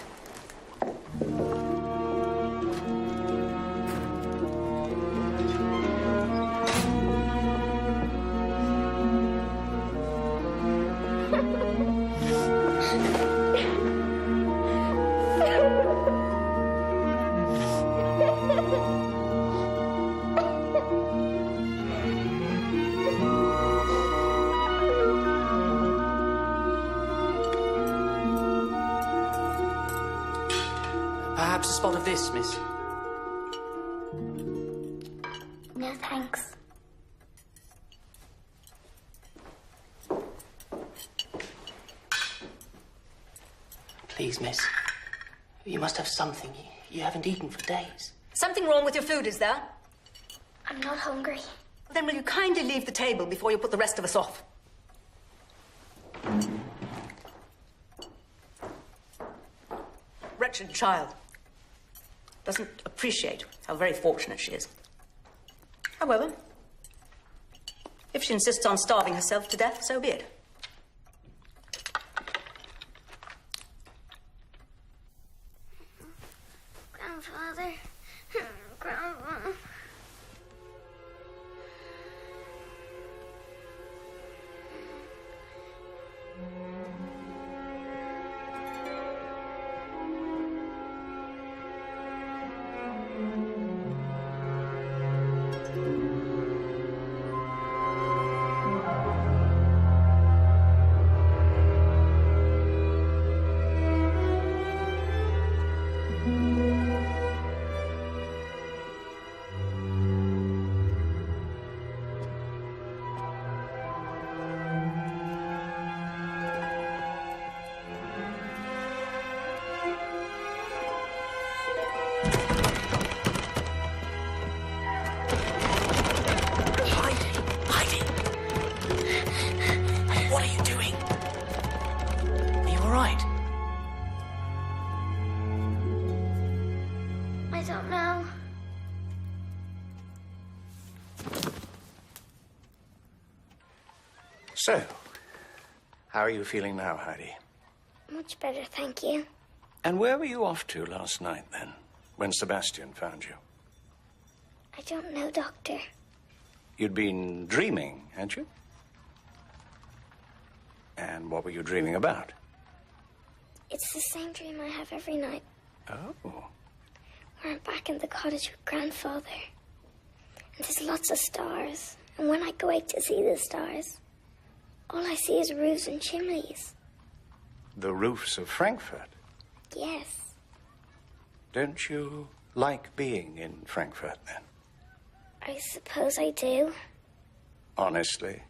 Perhaps a spot of this, miss. Please, miss. You must have something. You haven't eaten for days. Something wrong with your food, is there? I'm not hungry. Then will you kindly leave the table before you put the rest of us off? Wretched child. Doesn't appreciate how very fortunate she is. However, if she insists on starving herself to death, so be it. Grandfather. Grandma. I don't know. So, how are you feeling now, Heidi? Much better, thank you. And where were you off to last night, then, when Sebastian found you? I don't know, Doctor. You'd been dreaming, hadn't you? And what were you dreaming about? It's the same dream I have every night. Oh. Where I'm back in the cottage with Grandfather. And there's lots of stars. And when I go out to see the stars, all I see is roofs and chimneys. The roofs of Frankfurt? Yes. Don't you like being in Frankfurt, then? I suppose I do. Honestly?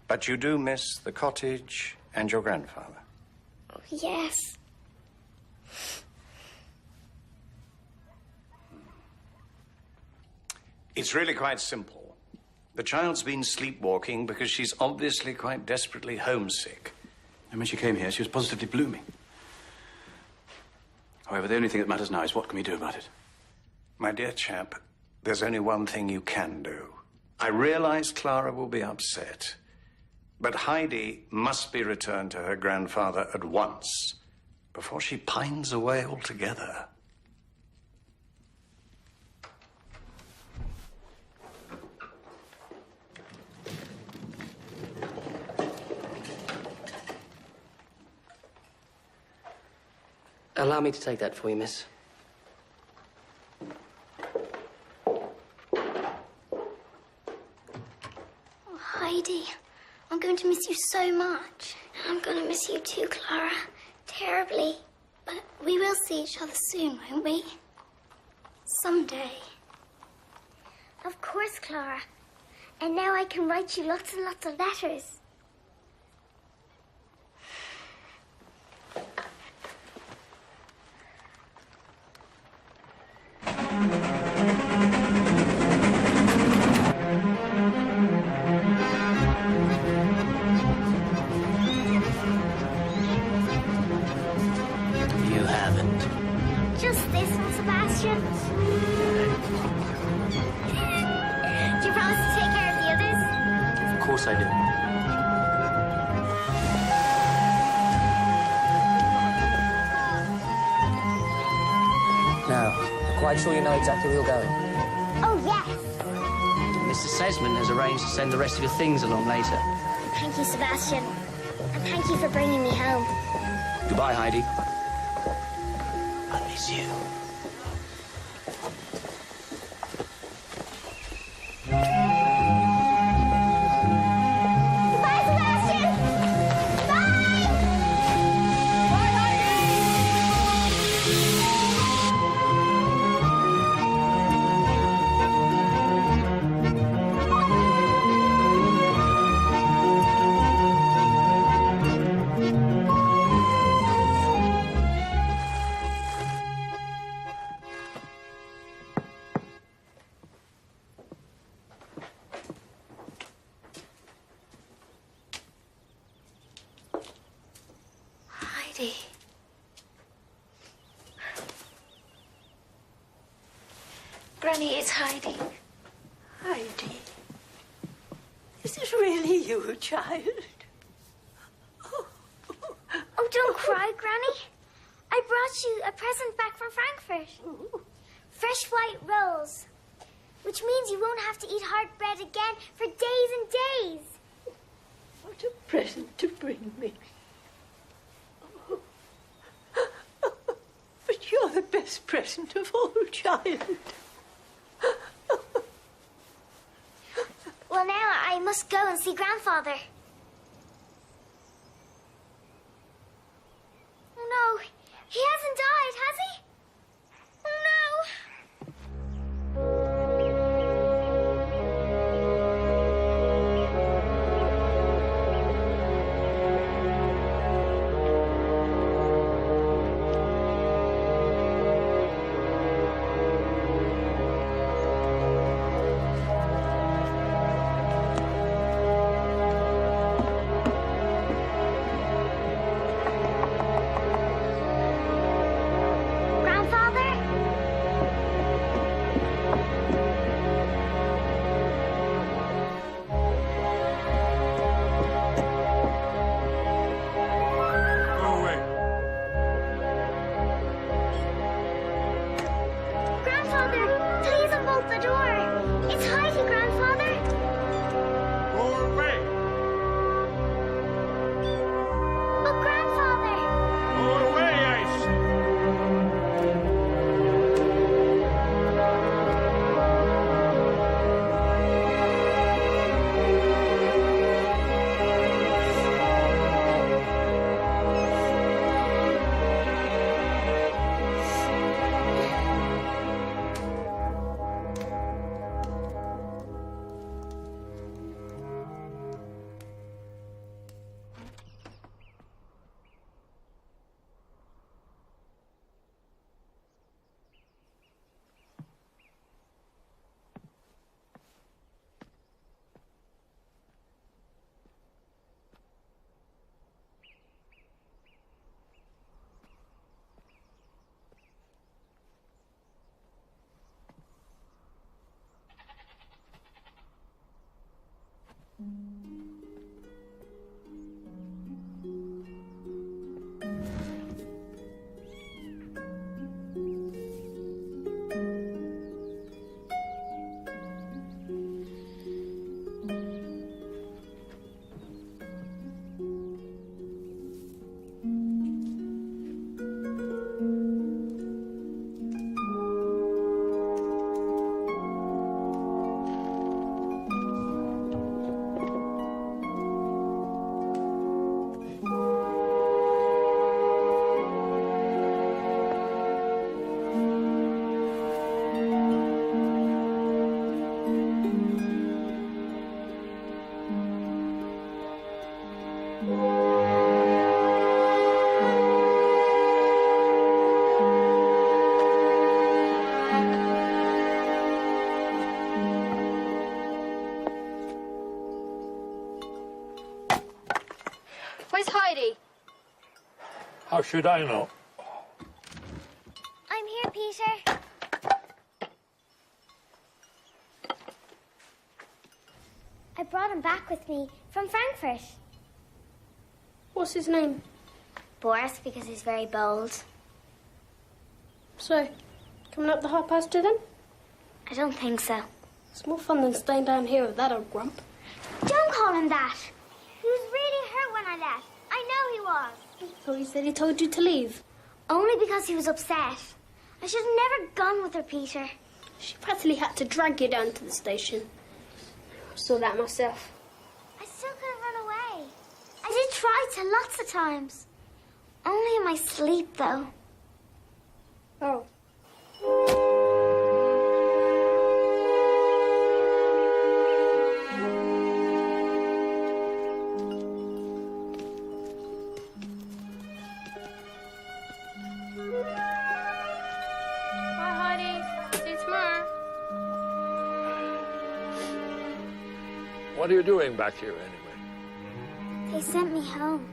But you do miss the cottage and your grandfather? Oh, yes. It's really quite simple. The child's been sleepwalking because she's obviously quite desperately homesick. And when she came here, she was positively blooming. However, the only thing that matters now is what can we do about it? My dear chap, there's only one thing you can do. I realize Clara will be upset, but Heidi must be returned to her grandfather at once before she pines away altogether. Allow me to take that for you, miss. Oh, Heidi, I'm going to miss you so much. And I'm going to miss you too, Clara. Terribly. But we will see each other soon, won't we? Someday. Of course, Clara. And now I can write you lots and lots of letters. You haven't. Just this one, Sebastian. Do you promise to take care of the others? Of course I do. Now, I'm quite sure you know exactly where you're going. Oh, yes. Mr. Sesman has arranged to send the rest of your things along later. Thank you, Sebastian. And thank you for bringing me home. Goodbye, Heidi. I miss you. Goodbye, Sebastian! Bye! Bye, Heidi. Granny, it's Heidi. Heidi. Is it really you, child? Oh, don't cry, Granny. I brought you a present back from Frankfurt. Fresh white rolls. Which means you won't have to eat hard bread again for days and days. What a present to bring me. But you're the best present of all, child. Well, now I must go and see Grandfather. Oh, no. He hasn't died, has he? Oh, no. Where's Heidi? How should I know? I'm here, Peter. I brought him back with me from Frankfurt. What's his name? Boris, because he's very bold. So, coming up the high pasture then? I don't think so. It's more fun than staying down here with that old grump. Don't call him that. He was really hurt when I left. I know he was. So he said he told you to leave? Only because he was upset. I should have never gone with her, Peter. She practically had to drag you down to the station. I saw that myself. I still couldn't run away. I did try to lots of times. Only in my sleep, though. Oh. Bye, Heidi. See you tomorrow. What are you doing back here, anyway? They sent me home.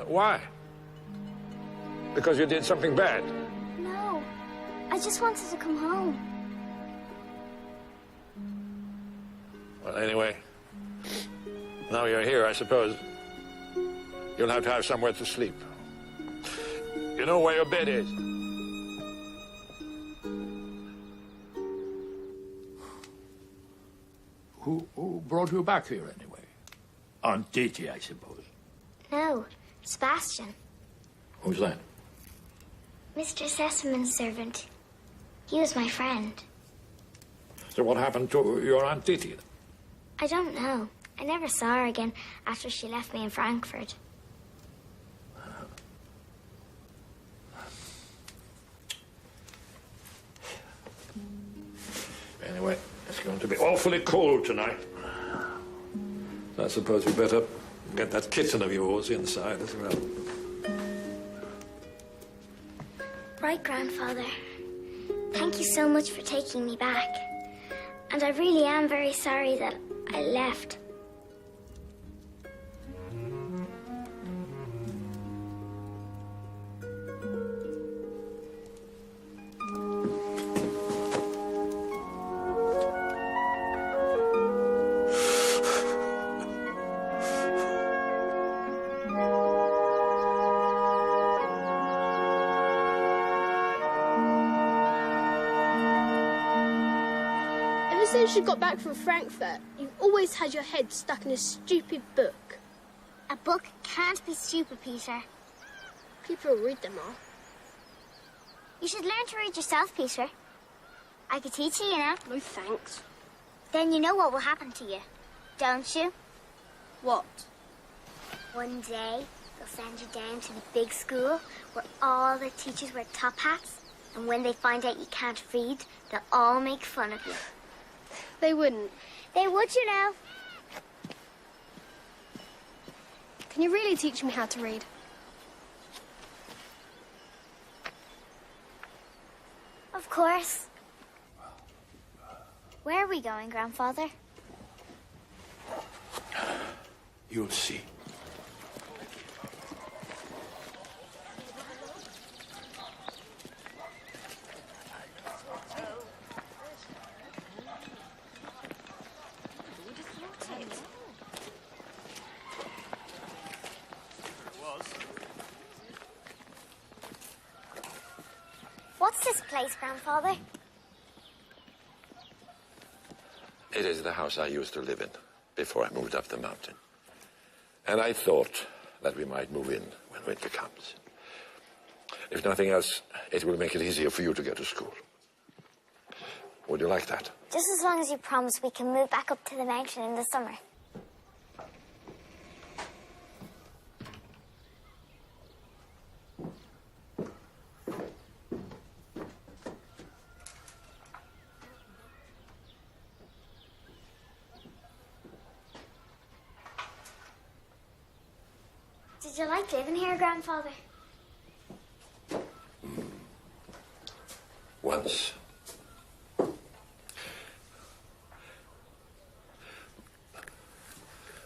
Why? Because you did something bad? No. I just wanted to come home. Well, anyway, now you're here, I suppose you'll have to have somewhere to sleep. You know where your bed is? Who brought you back here, anyway? Aunt Diti, I suppose. No, Sebastian. Who's that? Mr. Sesaman's servant. He was my friend. So what happened to your Aunt Diti? I don't know. I never saw her again after she left me in Frankfurt. Anyway, it's going to be awfully cold tonight. I suppose we better get that kitten of yours inside as well. Right, Grandfather. Thank you so much for taking me back. And I really am very sorry that I left. Since you got back from Frankfurt, you've always had your head stuck in a stupid book. A book can't be stupid, Peter. People read them all. You should learn to read yourself, Peter. I could teach you, you know. No thanks. Then you know what will happen to you, don't you? What? One day, they'll send you down to the big school where all the teachers wear top hats, and when they find out you can't read, they'll all make fun of you. They wouldn't. They would, you know. Can you really teach me how to read? Of course. Where are we going, Grandfather? You'll see. What's this place, Grandfather? It is the house I used to live in before I moved up the mountain. And I thought that we might move in when winter comes. If nothing else, it will make it easier for you to go to school. Would you like that? Just as long as you promise we can move back up to the mountain in the summer. Did you like living here, Grandfather? Once.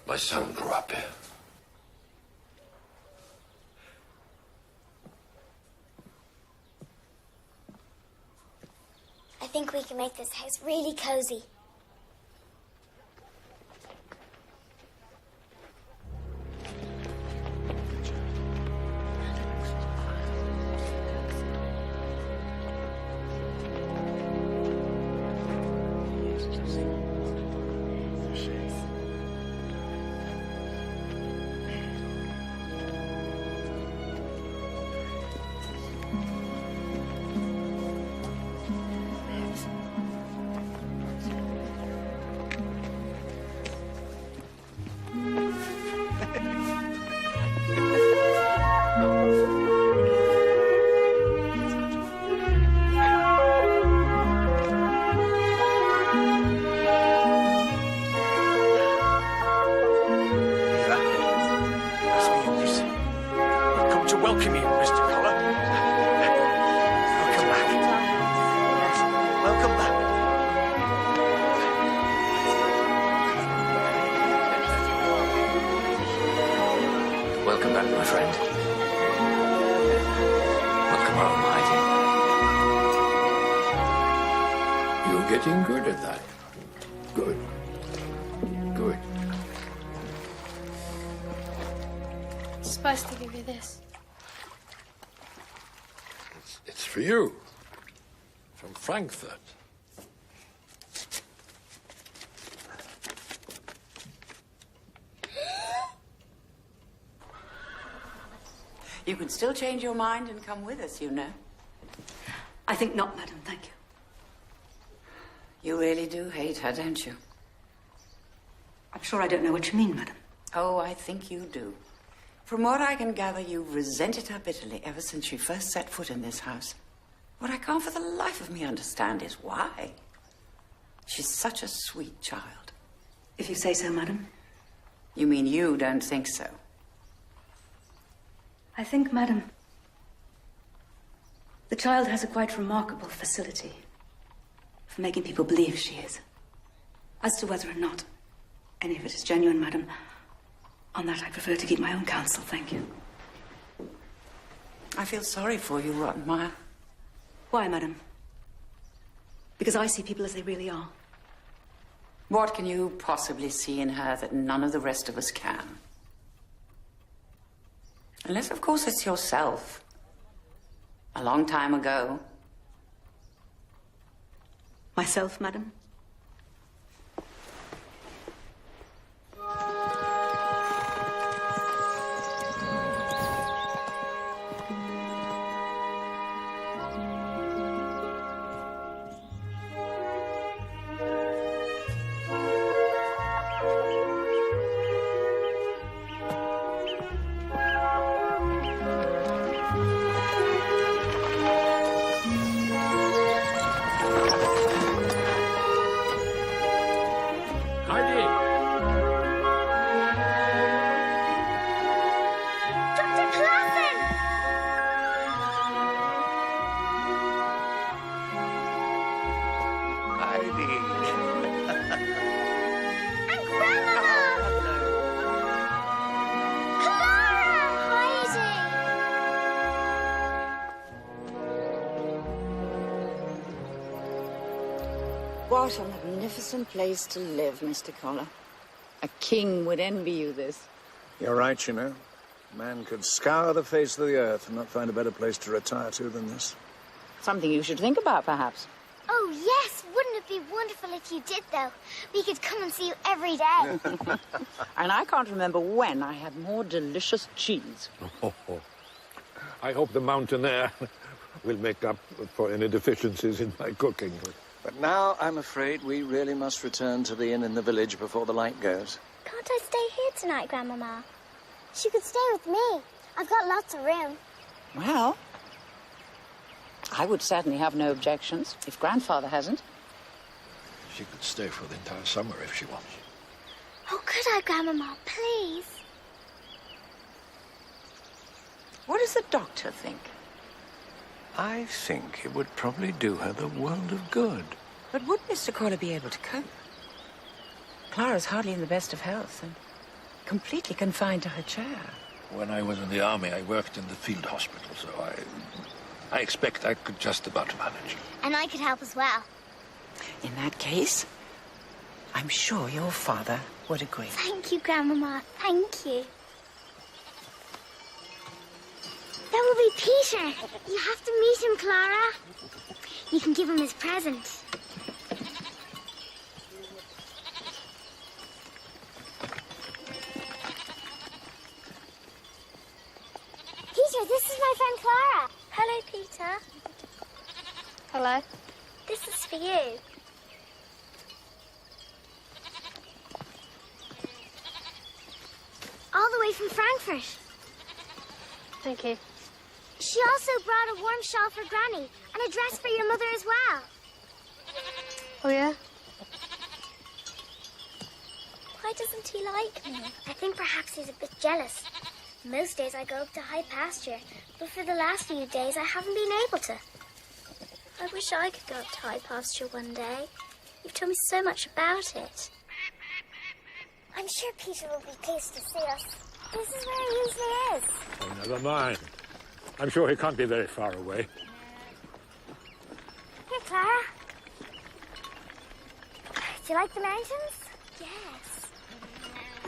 My son grew up here. I think we can make this house really cozy. Welcome back, my friend. getting good at that. Good. Good. I'm supposed to give you this. It's for you. From Frankfurt. You can still change your mind and come with us, you know. I think not, madam, thank you. You really do hate her, don't you? I'm sure I don't know what you mean, madam. Oh, I think you do. From what I can gather, you've resented her bitterly ever since she first set foot in this house. What I can't for the life of me understand is why. She's such a sweet child. If you say so, madam. You mean you don't think so? I think, madam, the child has a quite remarkable facility for making people believe she is. As to whether or not any of it is genuine, madam, on that I prefer to keep my own counsel, thank you. I feel sorry for you, Rottenmeier. Why, madam? Because I see people as they really are. What can you possibly see in her that none of the rest of us can? Unless, of course, it's yourself. A long time ago. Myself, madam? What a magnificent place to live, Mr. Collar. A king would envy you this. You're right, you know. Man could scour the face of the earth and not find a better place to retire to than this. Something you should think about, perhaps. Oh, yes. Wouldn't it be wonderful if you did, though? We could come and see you every day. And I can't remember when I had more delicious cheese. I hope the mountain air will make up for any deficiencies in my cooking. But now I'm afraid we really must return to the inn in the village before the light goes. Can't I stay here tonight, Grandmama? She could stay with me. I've got lots of room. Well, I would certainly have no objections, if Grandfather hasn't. She could stay for the entire summer if she wants. Oh, could I, Grandmama? Please? What does the doctor think? I think it would probably do her the world of good. But would Mr. Collar be able to cope? Clara's hardly in the best of health and completely confined to her chair. When I was in the army, I worked in the field hospital, so I expect I could just about manage. And I could help as well. In that case, I'm sure your father would agree. Thank you, Grandmama. Thank you. That will be Peter. You have to meet him, Clara. You can give him his present. Peter, this is my friend Clara. Hello, Peter. Hello. This is for you. All the way from Frankfurt. Thank you. She also brought a warm shawl for Granny and a dress for your mother as well. Oh, yeah? Why doesn't he like me? I think perhaps he's a bit jealous. Most days I go up to high pasture, but for the last few days I haven't been able to. I wish I could go up to high pasture one day. You've told me so much about it. I'm sure Peter will be pleased to see us. This is where he usually is. Oh, never mind. I'm sure he can't be very far away. Here, Clara. Do you like the mountains? Yes.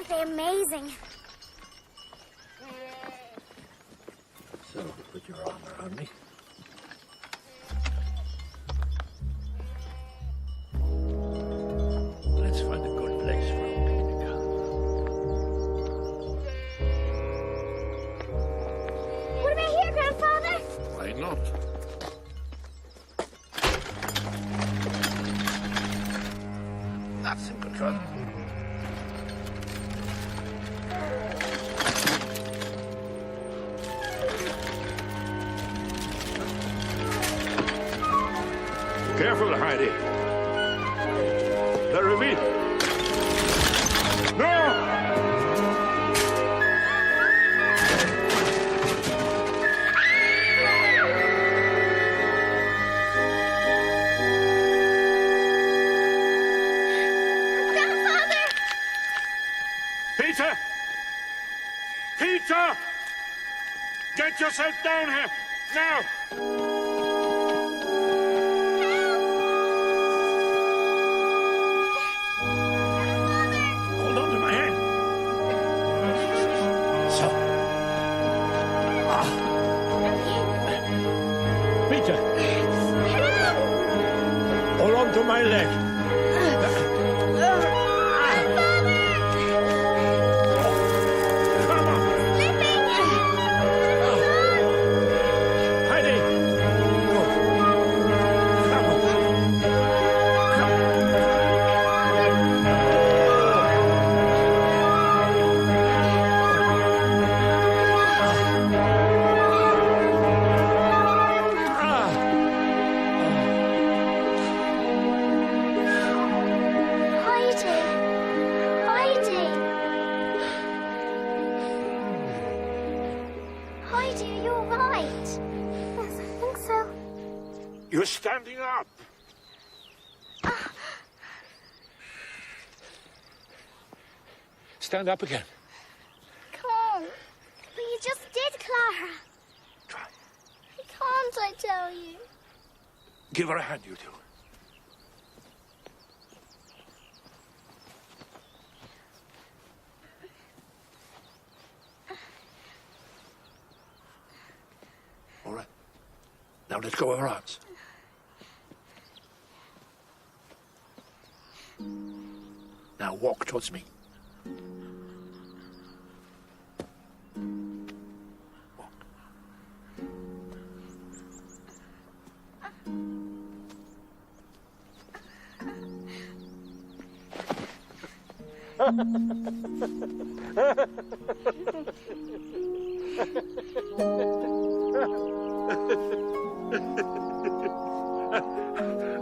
They're amazing. So, put your arm around me. Let's find a good place for a picnic. What about here, Grandfather? Why not? That's in control. Careful, Heidi. The ravine. No! Peter! Peter! Get yourself down here! Now! Hold on to my hand. So. Peter. Hold on to my leg. You're standing up. Stand up again. Come on. But you just did, Clara. Try. I can't, I tell you. Give her a hand, you two. All right. Now let's go over our arms. Now walk towards me. Walk.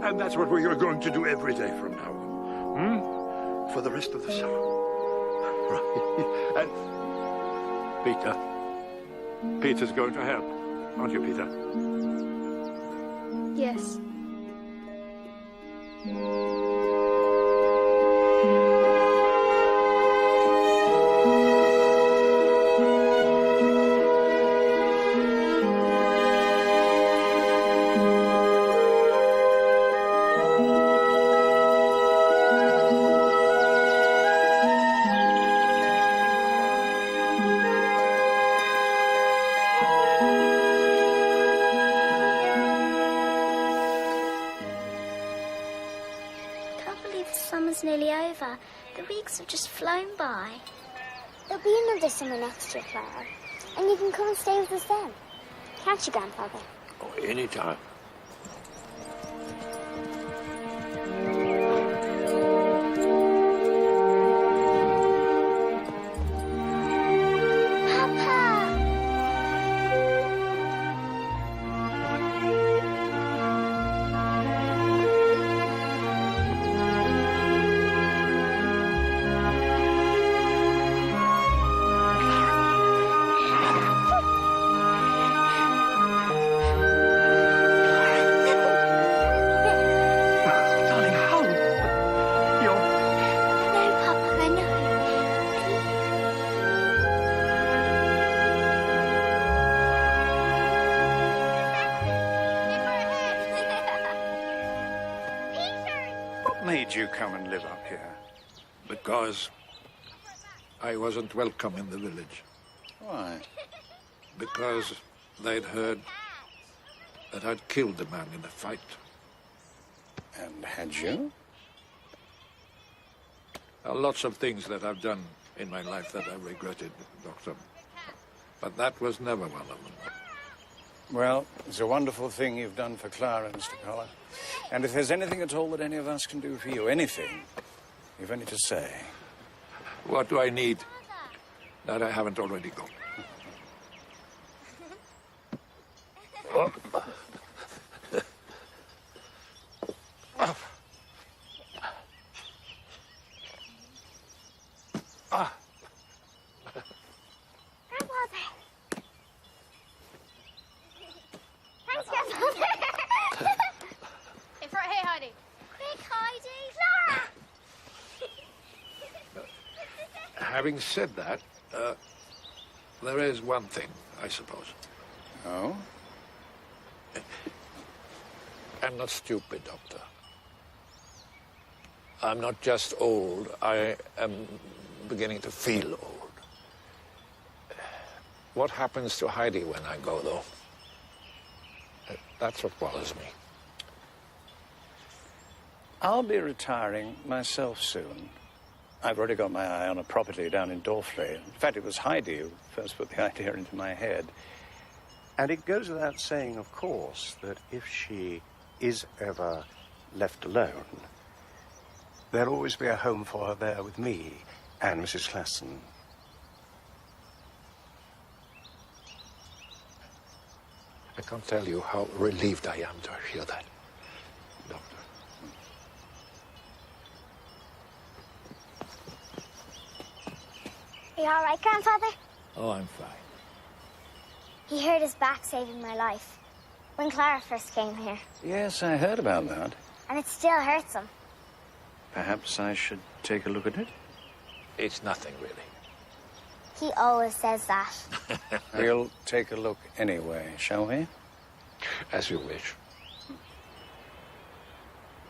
And that's what we're going to do every day from now on. For the rest of the summer. Right. And Peter's going to help. Aren't you, Peter? Yes. Summer's nearly over. The weeks have just flown by. There'll be another summer next year, Clara. And you can come and stay with us then. Can't you, Grandfather? Oh, anytime. you come and live up here? Because I wasn't welcome in the village. Why? Because they'd heard that I'd killed a man in a fight. And had you? Lots of things that I've done in my life that I've regretted, Doctor. But that was never one of them. Well, it's a wonderful thing you've done for Clara, Mr. Collar. And if there's anything at all that any of us can do for you, anything, you've only to say. What do I need that I haven't already got? Oh. Thanks, Grandfather. In front, hey, Heidi. Quick, Heidi. Laura! Having said that, there is one thing, I suppose. Oh? I'm not stupid, Doctor. I'm not just old. I am beginning to feel old. What happens to Heidi when I go, though? That's what bothers me. I'll be retiring myself soon. I've already got my eye on a property down in Dorfley. In fact, it was Heidi who first put the idea into my head. And it goes without saying, of course, that if she is ever left alone, there'll always be a home for her there with me and Mrs. Klassen. I can't tell you how relieved I am to hear that, Doctor. Are you all right, Grandfather? Oh, I'm fine. He hurt his back saving my life when Clara first came here. Yes, I heard about that. And it still hurts him. Perhaps I should take a look at it? It's nothing, really. He always says that. We'll take a look anyway, shall we? As you wish.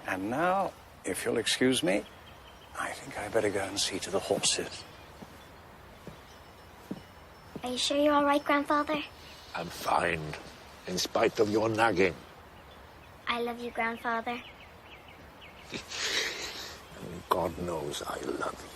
And now, if you'll excuse me, I think I better go and see to the horses. Are you sure you're all right, Grandfather? I'm fine, in spite of your nagging. I love you, Grandfather. And God knows I love you.